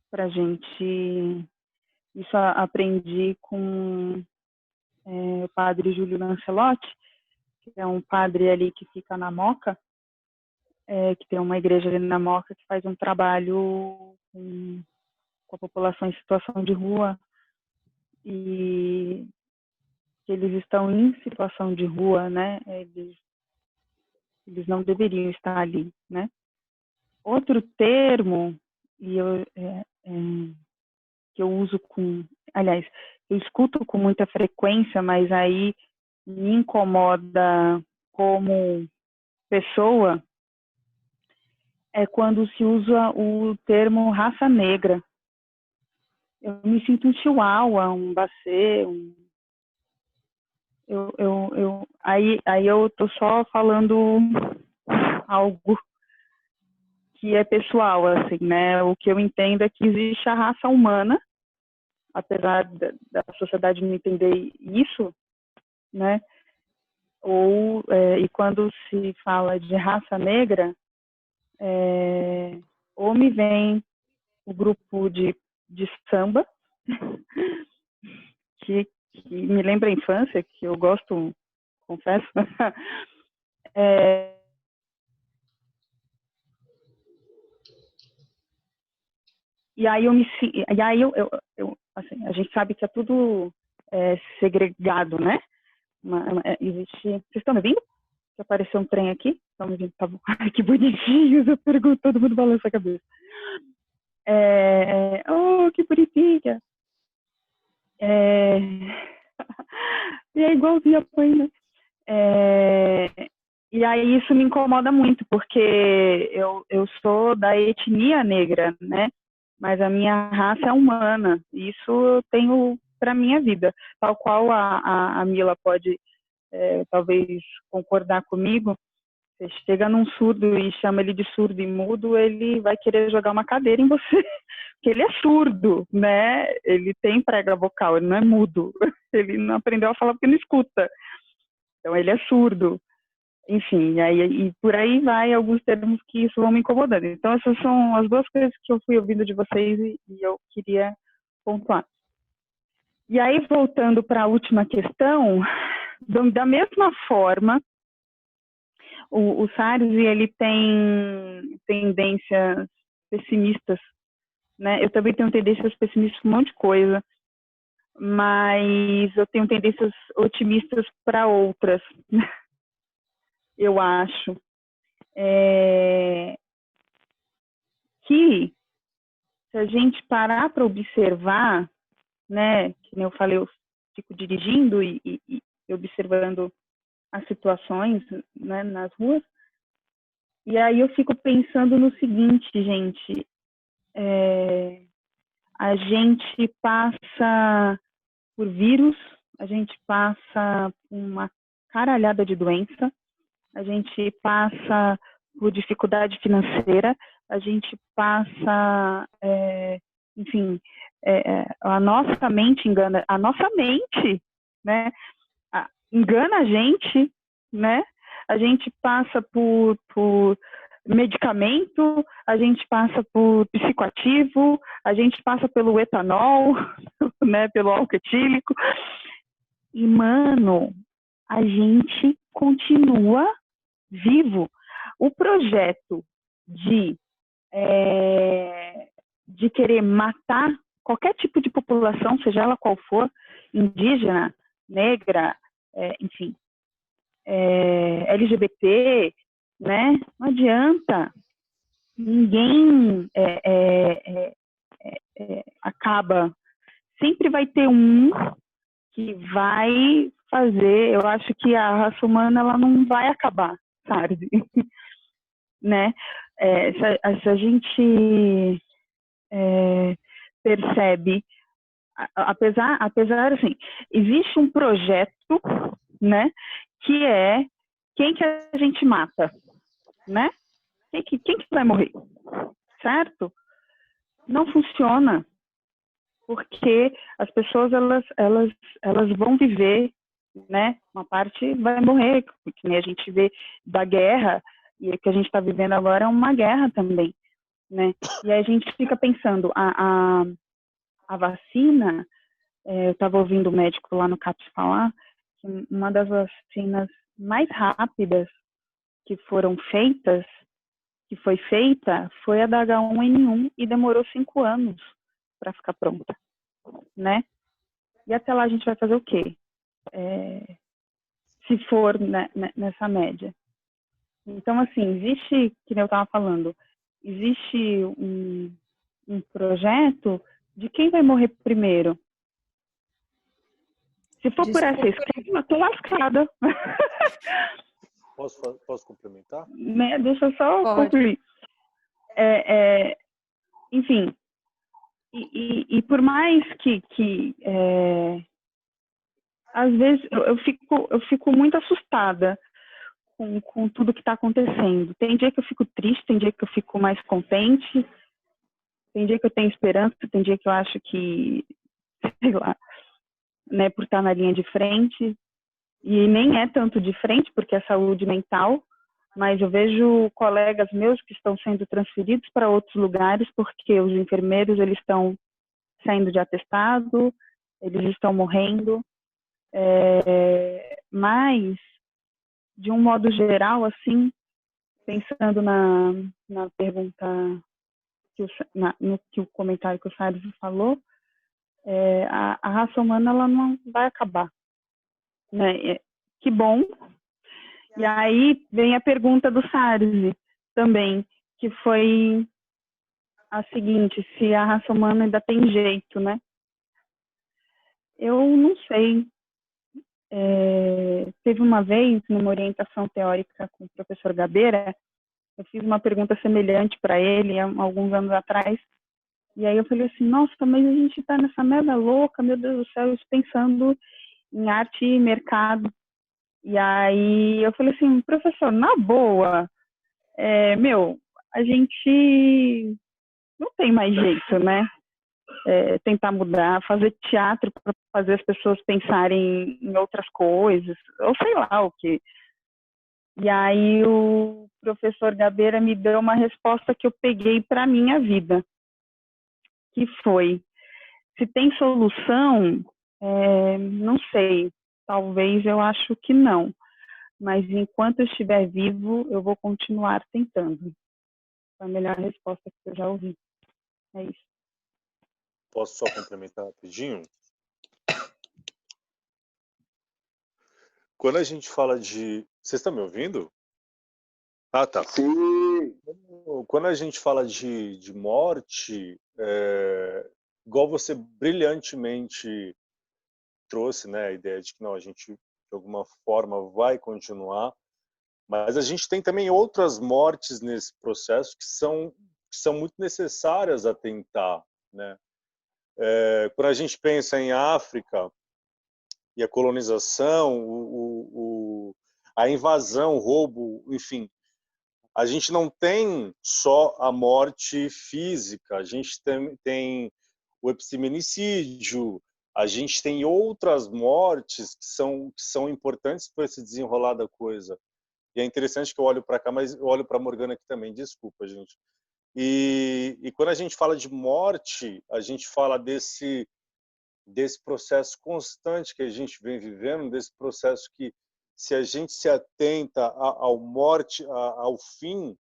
Speaker 2: Pra gente... Isso aprendi com o padre Júlio Lancelotti, que é um padre ali que fica na Moca, que tem uma igreja ali na Moca que faz um trabalho com com a população em situação de rua e que eles estão em situação de rua, né? Eles não deveriam estar ali, né? Outro termo que eu uso aliás, eu escuto com muita frequência, mas aí me incomoda como pessoa, é quando se usa o termo raça negra. Eu me sinto um chihuahua, um bacê, aí eu tô só falando algo que é pessoal, assim, né? O que eu entendo é que existe a raça humana, apesar da sociedade não entender isso, né? E quando se fala de raça negra, ou me vem o grupo de samba, que me lembra a infância, que eu gosto, confesso. E aí assim, a gente sabe que é tudo segregado, né? Existe. Vocês estão me vendo? Que apareceu um trem aqui? Estão me vendo? Tá bom. Ai, que bonitinho! Eu pergunto, todo mundo balança a cabeça. Oh, que bonitinha! E é igualzinho a mãe, né? E aí isso me incomoda muito, porque eu sou da etnia negra, né? Mas a minha raça é humana. Isso eu tenho para minha vida. Tal qual a Mila pode talvez concordar comigo. Você chega num surdo e chama ele de surdo e mudo, ele vai querer jogar uma cadeira em você. Porque ele é surdo, né? Ele tem prega vocal, ele não é mudo. Ele não aprendeu a falar porque não escuta. Então ele é surdo. Enfim, e por aí vai alguns termos que isso vão me incomodando. Então essas são as duas coisas que eu fui ouvindo de vocês e eu queria pontuar. E aí, voltando para a última questão, da mesma forma, o Sarzi, ele tem tendências pessimistas, né? Eu também tenho tendências pessimistas para um monte de coisa, mas eu tenho tendências otimistas para outras, eu acho. Que se a gente parar para observar, né, que nem eu falei, eu fico dirigindo e observando as situações, né, nas ruas, e aí eu fico pensando no seguinte, gente, a gente passa por vírus, a gente passa por uma caralhada de doença, a gente passa por dificuldade financeira, a gente passa, enfim, a nossa mente engana, a nossa mente, né, engana a gente, né, a gente passa por medicamento, a gente passa por psicoativo, a gente passa pelo etanol, né, pelo álcool etílico, e, mano, a gente continua vivo. O projeto de querer matar qualquer tipo de população, seja ela qual for, indígena, negra, enfim, LGBT, né? Não adianta. Ninguém acaba. Sempre vai ter um que vai fazer. Eu acho que a raça humana ela não vai acabar, sabe? Né? Se a gente percebe, apesar assim, existe um projeto, né? Que é quem que a gente mata, né? Quem que vai morrer, certo? Não funciona, porque as pessoas elas vão viver, né? Uma parte vai morrer, porque nem a gente vê da guerra, e o que a gente está vivendo agora é uma guerra também, né? E aí a gente fica pensando, a vacina, eu estava ouvindo o médico lá no CAPS falar, que uma das vacinas mais rápidas que foram feitas, que foi feita, foi a da H1N1 e demorou 5 anos para ficar pronta, né? E até lá a gente vai fazer o quê? Se for nessa média. Então, assim, existe, que nem eu estava falando, existe um projeto de quem vai morrer primeiro. Se for por essa esquema, eu tô lascada.
Speaker 8: Posso complementar?
Speaker 2: Né? Deixa eu só concluir. Enfim, e por mais que às vezes eu fico muito assustada com tudo que está acontecendo. Tem dia que eu fico triste, tem dia que eu fico mais contente, tem dia que eu tenho esperança, tem dia que eu acho que, sei lá, né, por estar na linha de frente, e nem é tanto de frente, porque é saúde mental, mas eu vejo colegas meus que estão sendo transferidos para outros lugares, porque os enfermeiros, eles estão saindo de atestado, eles estão morrendo, mas, de um modo geral, assim, pensando na pergunta, no que o comentário que o Salles falou, a raça humana ela não vai acabar, né? Que bom. E aí vem a pergunta do Salles também, que foi a seguinte: se a raça humana ainda tem jeito, né? Eu não sei. Teve uma vez, numa orientação teórica com o professor Gabeira, eu fiz uma pergunta semelhante para ele há alguns anos atrás, e aí eu falei assim, nossa, mas a gente está nessa merda louca, meu Deus do céu, pensando em arte e mercado. E aí eu falei assim, professor, na boa, a gente não tem mais jeito, né? Tentar mudar, fazer teatro para fazer as pessoas pensarem em outras coisas, ou sei lá o que. E aí o professor Gabeira me deu uma resposta que eu peguei para a minha vida, que foi: se tem solução, não sei, talvez, eu acho que não, mas enquanto eu estiver vivo, eu vou continuar tentando. Foi a melhor resposta que eu já ouvi. É isso.
Speaker 8: Posso só complementar rapidinho? Quando a gente fala de... Vocês estão me ouvindo? Ah, tá.
Speaker 6: Sim.
Speaker 8: Quando a gente fala de morte, igual você brilhantemente trouxe, né, a ideia de que não, a gente de alguma forma vai continuar, mas a gente tem também outras mortes nesse processo que são muito necessárias a tentar, né? Quando a gente pensa em África e a colonização, a invasão, o roubo, enfim, a gente não tem só a morte física, a gente tem o epistemicídio, a gente tem outras mortes que são importantes para esse desenrolar da coisa. E é interessante que eu olho para cá, mas eu olho para a Morgana aqui também, desculpa, gente. E quando a gente fala de morte, a gente fala desse processo constante que a gente vem vivendo, desse processo que, se a gente se atenta ao fim,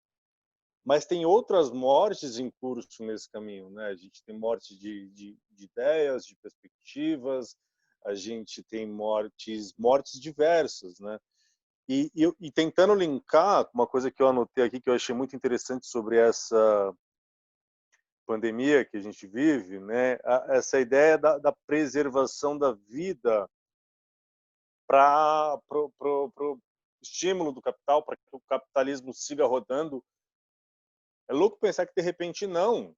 Speaker 8: mas tem outras mortes em curso nesse caminho, né? A gente tem morte de ideias, de perspectivas, a gente tem mortes diversas, né? E tentando linkar uma coisa que eu anotei aqui, que eu achei muito interessante sobre essa pandemia que a gente vive, né? Essa ideia da preservação da vida para o estímulo do capital, para que o capitalismo siga rodando. É louco pensar que de repente não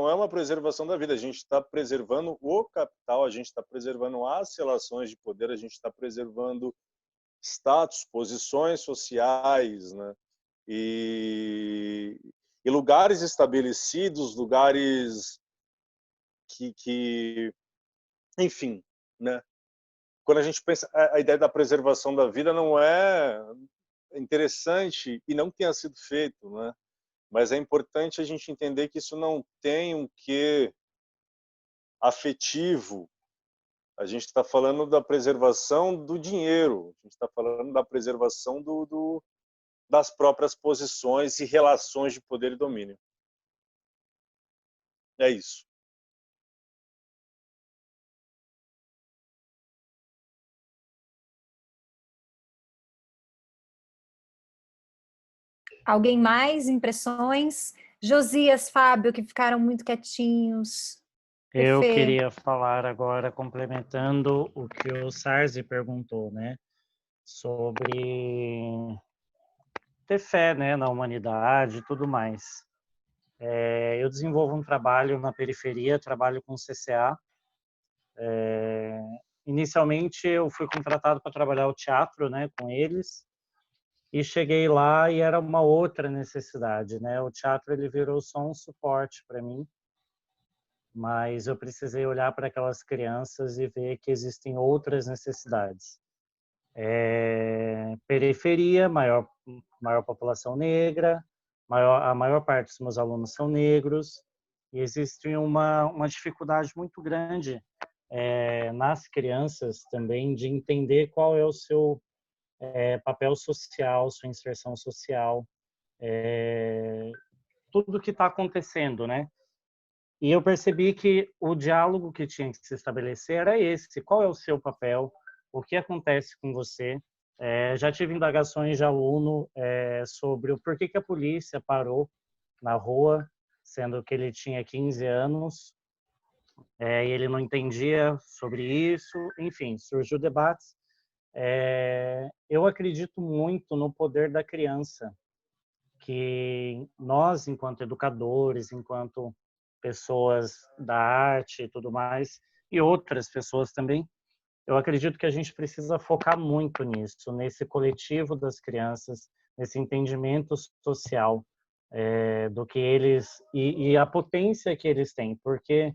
Speaker 8: é uma preservação da vida. A gente está preservando o capital, a gente está preservando as relações de poder, a gente está preservando status, posições sociais, né? E lugares estabelecidos, lugares que enfim, né? Quando a gente pensa, a ideia da preservação da vida não é interessante e não tenha sido feito, né? Mas é importante a gente entender que isso não tem um quê afetivo. A gente está falando da preservação do dinheiro, a gente está falando da preservação das próprias posições e relações de poder e domínio. É isso.
Speaker 5: Alguém mais? Impressões? Josias, Fábio, que ficaram muito quietinhos.
Speaker 12: Eu
Speaker 5: Fê.
Speaker 12: queria falar agora, complementando o que o Sarzi perguntou, né? Sobre ter fé, né, na humanidade e tudo mais. Eu desenvolvo um trabalho na periferia, trabalho com CCA. Inicialmente, eu fui contratado para trabalhar o teatro, né, com eles. E cheguei lá e era uma outra necessidade, né? O teatro ele virou só um suporte para mim, mas eu precisei olhar para aquelas crianças e ver que existem outras necessidades. Periferia, maior população negra, a maior parte dos meus alunos são negros, e existe uma dificuldade muito grande nas crianças também de entender qual é o seu papel social, sua inserção social, tudo que está acontecendo, né? E eu percebi que o diálogo que tinha que se estabelecer era esse: qual é o seu papel, o que acontece com você. Já tive indagações de aluno sobre o porquê que a polícia parou na rua, sendo que ele tinha 15 anos, e ele não entendia sobre isso. Enfim, surgiu debates. Eu acredito muito no poder da criança, que nós, enquanto educadores, enquanto pessoas da arte e tudo mais, e outras pessoas também, eu acredito que a gente precisa focar muito nisso, nesse coletivo das crianças, nesse entendimento social do que eles e a potência que eles têm, porque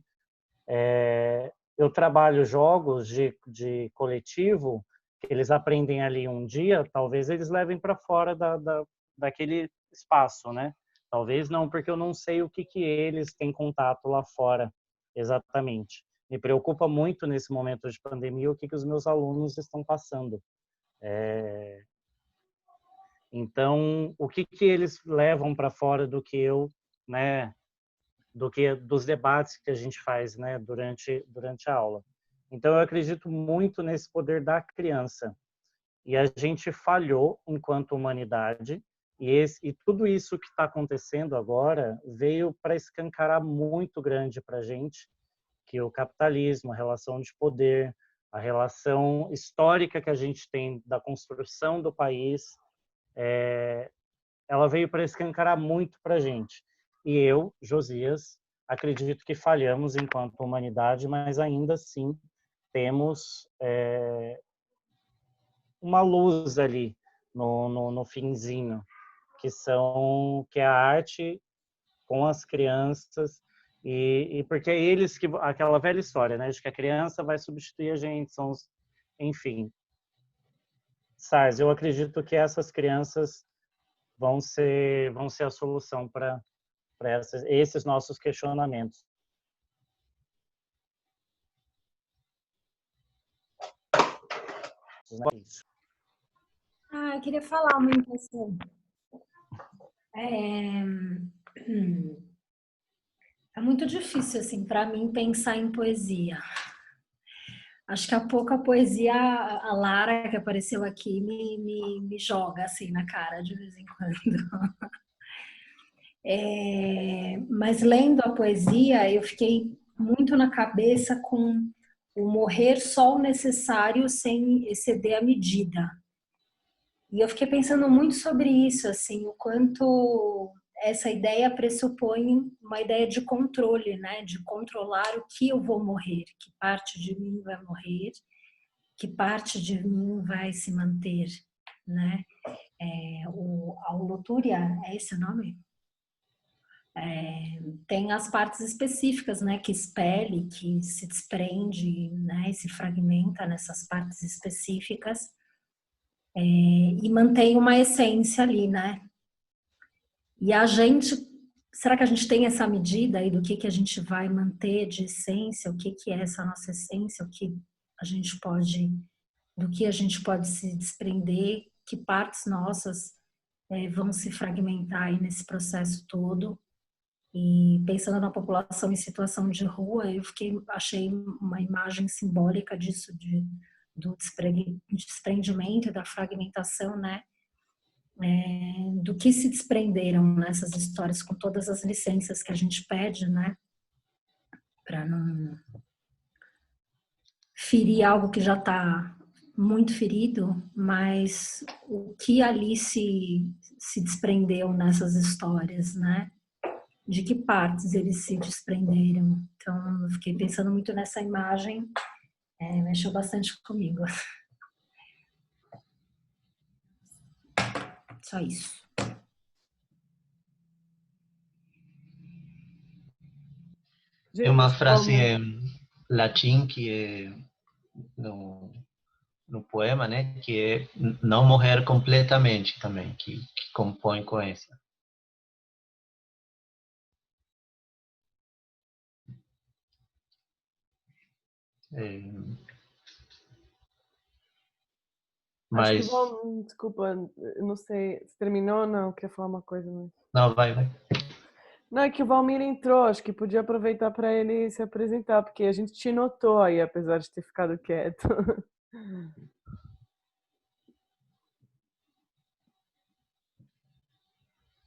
Speaker 12: eu trabalho jogos de coletivo que eles aprendem ali um dia, talvez eles levem para fora daquele espaço, né? Talvez não, porque eu não sei o que eles têm contato lá fora exatamente. Me preocupa muito nesse momento de pandemia o que os meus alunos estão passando. Então, o que eles levam para fora do que eu, né? Dos debates que a gente faz, né? Durante a aula. Então, eu acredito muito nesse poder da criança. E a gente falhou enquanto humanidade, e tudo isso que está acontecendo agora veio para escancarar muito grande para a gente, que o capitalismo, a relação de poder, a relação histórica que a gente tem da construção do país, ela veio para escancarar muito para a gente. E eu, Josias, acredito que falhamos enquanto humanidade, mas ainda assim temos uma luz ali no finzinho, que é a arte com as crianças, e porque é eles que, aquela velha história, né, de que a criança vai substituir a gente, enfim. Sars, eu acredito que essas crianças vão ser a solução para esses nossos questionamentos.
Speaker 10: Eu queria falar uma impressão. É muito difícil, assim, para mim pensar em poesia. Acho que há pouco a poesia, a Lara, que apareceu aqui, me joga, assim, na cara de vez em quando. Mas lendo a poesia, eu fiquei muito na cabeça com o morrer só o necessário sem exceder a medida. E eu fiquei pensando muito sobre isso, assim, o quanto essa ideia pressupõe uma ideia de controle, né? De controlar o que eu vou morrer, que parte de mim vai morrer, que parte de mim vai se manter, né? A holotúria, é esse o nome? Tem as partes específicas, né? Que expele, que se desprende, né? E se fragmenta nessas partes específicas. E mantém uma essência ali, né? E a gente, será que a gente tem essa medida aí do que a gente vai manter de essência, o que é essa nossa essência, do que a gente pode se desprender, que partes nossas vão se fragmentar aí nesse processo todo? E pensando na população em situação de rua, achei uma imagem simbólica disso, do desprendimento e da fragmentação, né? do que se desprenderam nessas histórias, com todas as licenças que a gente pede, né? Para não ferir algo que já está muito ferido, mas o que ali se desprendeu nessas histórias, né? De que partes eles se desprenderam. Então, eu fiquei pensando muito nessa imagem, mexeu bastante comigo. Só isso.
Speaker 1: Tem uma frase em latim que é no poema, né, que é não morrer completamente também, que compõe com essa. Mas...
Speaker 7: Acho que desculpa, eu não sei, você terminou ou não? Quer falar uma coisa? Mas...
Speaker 1: Não, vai.
Speaker 7: Não, é que o Valmir entrou, acho que podia aproveitar para ele se apresentar, porque a gente te notou aí, apesar de ter ficado quieto.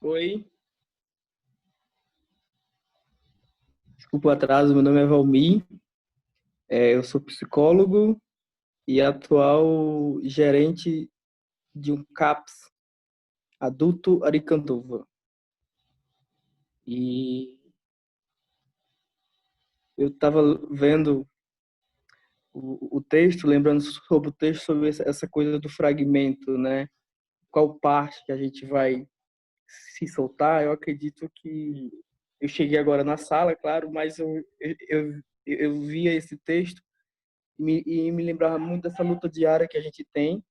Speaker 13: Oi. Desculpa o atraso, meu nome é Valmir, eu sou psicólogo e atual gerente de um CAPS, Adulto Aricanduva. E eu estava vendo o texto, lembrando sobre o texto, sobre essa coisa do fragmento, né? Qual parte que a gente vai se soltar. Eu acredito que eu cheguei agora na sala, claro, mas eu via esse texto e me lembrava muito dessa luta diária que a gente tem,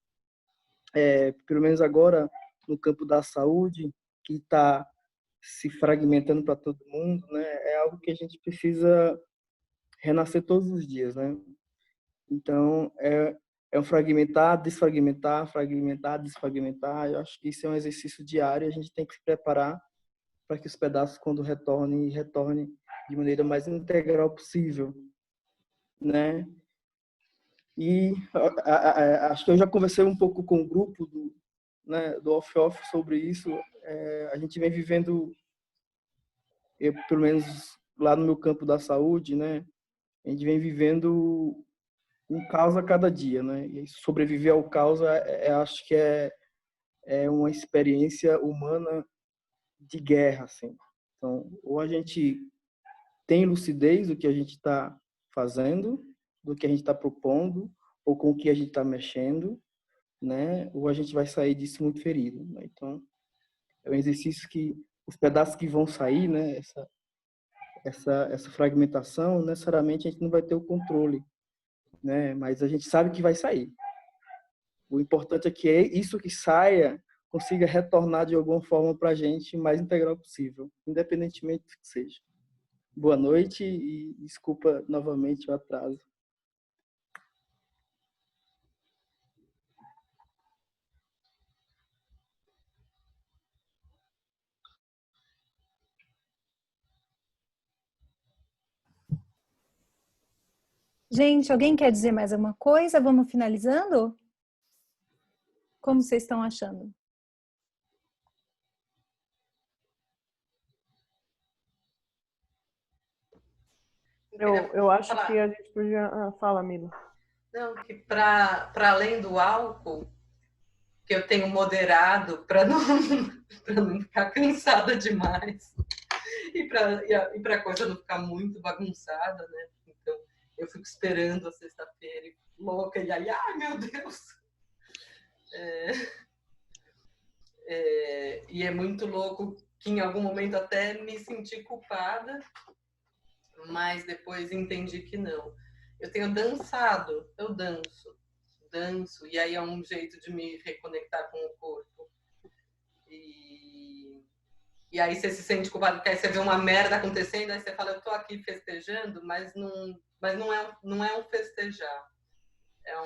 Speaker 13: pelo menos agora no campo da saúde, que está se fragmentando para todo mundo, né? É algo que a gente precisa renascer todos os dias, né? Então, é um fragmentar, desfragmentar, fragmentar, desfragmentar. Eu acho que isso é um exercício diário, a gente tem que se preparar para que os pedaços, quando retornem de maneira mais integral possível, né? E acho que eu já conversei um pouco com o grupo do Off-Off sobre isso. A gente vem vivendo, pelo menos lá no meu campo da saúde, né? A gente vem vivendo um caos a cada dia, né? E sobreviver ao caos, acho que é uma experiência humana de guerra, assim. Então, ou a gente tem lucidez do que a gente está fazendo, do que a gente está propondo, ou com o que a gente está mexendo, né? Ou a gente vai sair disso muito ferido, né? Então, é um exercício que os pedaços que vão sair, né? Essa fragmentação, necessariamente a gente não vai ter o controle, né? Mas a gente sabe que vai sair. O importante é que isso que saia consiga retornar de alguma forma para a gente o mais integral possível, independentemente do que seja. Boa noite e desculpa novamente o atraso.
Speaker 5: Gente, alguém quer dizer mais alguma coisa? Vamos finalizando? Como vocês estão achando?
Speaker 7: Eu acho que a gente podia... fala, Mila.
Speaker 11: Não, que para além do álcool, que eu tenho moderado para não ficar cansada demais e para a coisa não ficar muito bagunçada, né? Então, eu fico esperando a sexta-feira louca e aí, ai meu Deus! E é muito louco que em algum momento até me senti culpada, mas depois entendi que não. Eu tenho dançado, eu danço, e aí é um jeito de me reconectar com o corpo. E aí você se sente culpado, porque aí você vê uma merda acontecendo, aí você fala, eu tô aqui festejando, mas não é um festejar. É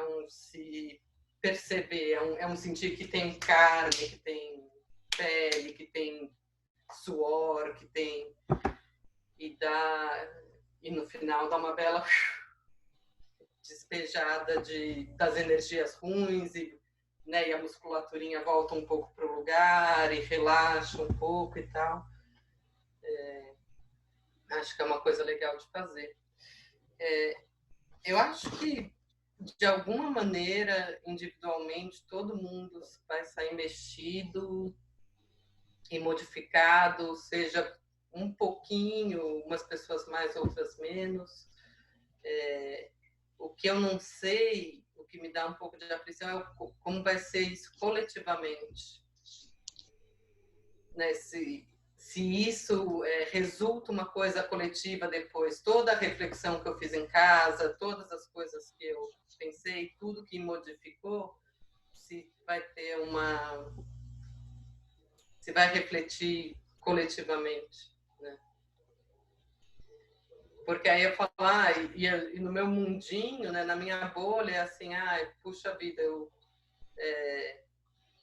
Speaker 11: um se perceber, é um sentir que tem carne, que tem pele, que tem suor, que tem... E no final dá uma bela despejada das energias ruins e né, e a musculaturinha volta um pouco para o lugar e relaxa um pouco e tal. Acho que é uma coisa legal de fazer. Eu acho que, de alguma maneira, individualmente, todo mundo vai sair mexido e modificado, seja um pouquinho, umas pessoas mais, outras menos. O que eu não sei, o que me dá um pouco de aflição, é como vai ser isso coletivamente. Né? Se isso resulta uma coisa coletiva depois, toda a reflexão que eu fiz em casa, todas as coisas que eu pensei, tudo que modificou, se vai ter se vai refletir coletivamente, né? Porque aí eu falo, e no meu mundinho, né, na minha bolha, assim, puxa vida, eu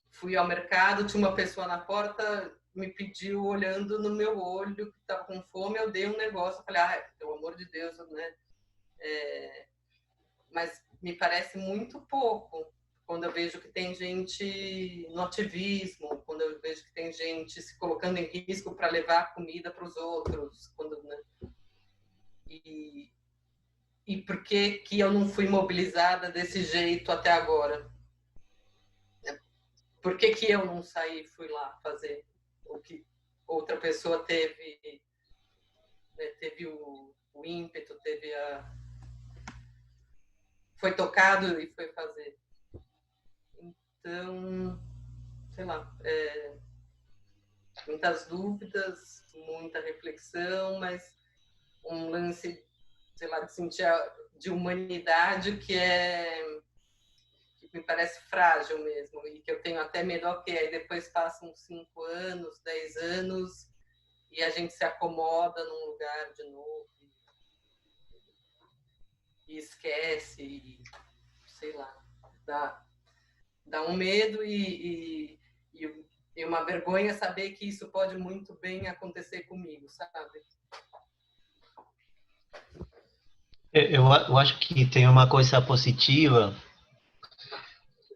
Speaker 11: fui ao mercado, tinha uma pessoa na porta, me pediu, olhando no meu olho, que estava com fome, eu dei um negócio, eu falei, pelo amor de Deus, né? Mas me parece muito pouco quando eu vejo que tem gente no ativismo, quando eu vejo que tem gente se colocando em risco para levar comida para os outros, né? E por que eu não fui mobilizada desse jeito até agora? Por que eu não saí e fui lá fazer o que outra pessoa teve, né, teve o ímpeto, foi tocado e foi fazer? Então, sei lá, muitas dúvidas, muita reflexão, mas um lance, sei lá, de sentir de humanidade que me parece frágil mesmo, e que eu tenho até medo, aí depois passam 5 anos, 10 anos, e a gente se acomoda num lugar de novo, e esquece, e sei lá, dá um medo e uma vergonha saber que isso pode muito bem acontecer comigo, sabe?
Speaker 1: Eu acho que tem uma coisa positiva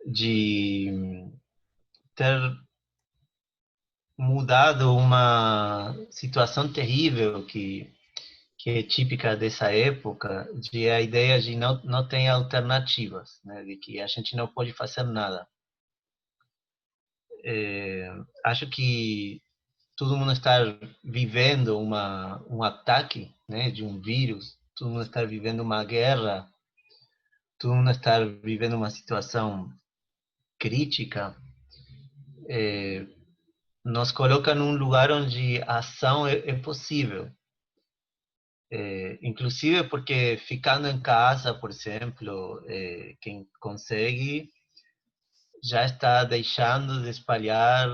Speaker 1: de ter mudado uma situação terrível que é típica dessa época, de a ideia de não tem alternativas, né? De que a gente não pode fazer nada. Acho que todo mundo está vivendo um ataque, né, de um vírus, todo mundo está vivendo uma guerra, todo mundo está vivendo uma situação crítica, nos coloca num lugar onde a ação é possível. Inclusive porque ficando em casa, por exemplo, quem consegue já está deixando de espalhar,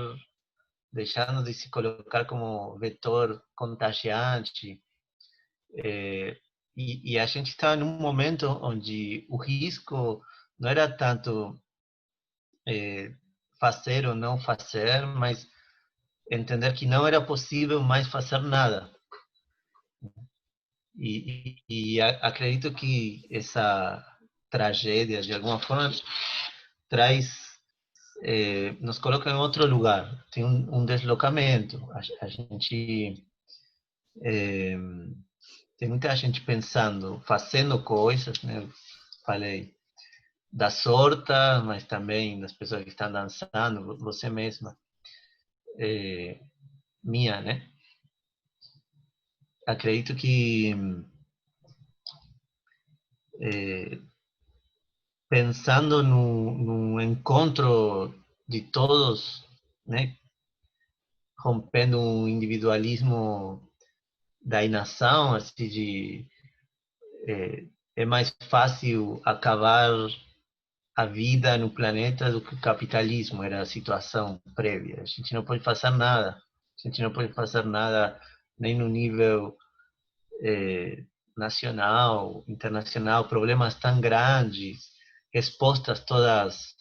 Speaker 1: deixando de se colocar como vetor contagiante. E a gente está num momento onde o risco não era tanto fazer ou não fazer, mas entender que não era possível mais fazer nada. E acredito que essa tragédia, de alguma forma, nos coloca em outro lugar. Tem um deslocamento. A gente tem muita gente pensando, fazendo coisas, né? Falei da sorta, mas também das pessoas que estão dançando, você mesma, Mia, né? Acredito que pensando no encontro de todos, né? Rompendo um individualismo da inação, assim, é mais fácil acabar a vida no planeta do que o capitalismo era a situação prévia. A gente não pode fazer nada. A gente não pode fazer nada nem no nível nacional, internacional, problemas tão grandes, respostas todas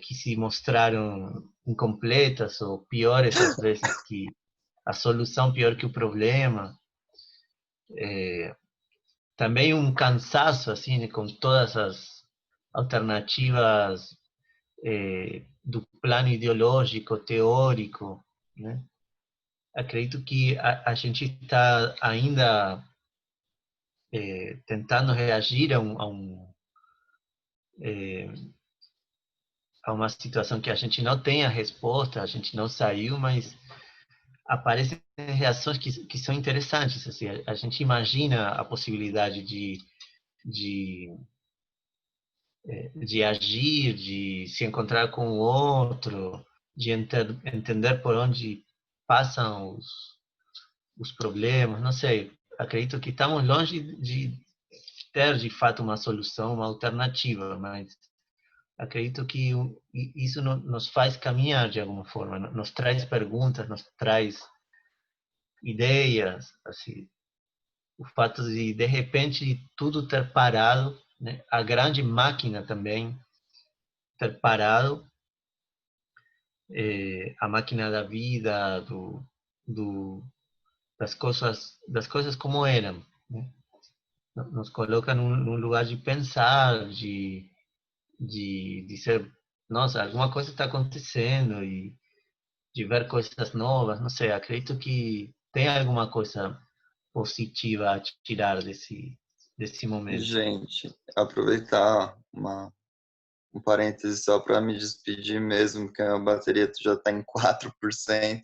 Speaker 1: que se mostraram incompletas ou piores às vezes que a solução pior que o problema. Também um cansaço assim, né, com todas as alternativas do plano ideológico, teórico, né? Acredito que a gente está ainda tentando reagir a uma situação que a gente não tem a resposta, a gente não saiu, mas aparecem reações que são interessantes. Assim, a gente imagina a possibilidade de agir, de se encontrar com o outro, de entender por onde passam os problemas, não sei. Acredito que estamos longe de ter, de fato, uma solução, uma alternativa, mas acredito que isso nos faz caminhar de alguma forma, nos traz perguntas, nos traz ideias, assim. O fato de repente, tudo ter parado, né? A grande máquina também ter parado, a máquina da vida, das coisas como eram, né? Nos coloca num lugar de pensar, de ser, nossa, alguma coisa está acontecendo, e de ver coisas novas, não sei, acredito que tem alguma coisa positiva a tirar desse momento.
Speaker 3: Gente, aproveitar um parêntese só para me despedir mesmo, que a bateria já está em 4%.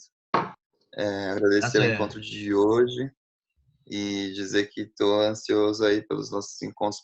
Speaker 3: Agradecer o encontro de hoje e dizer que estou ansioso aí pelos nossos encontros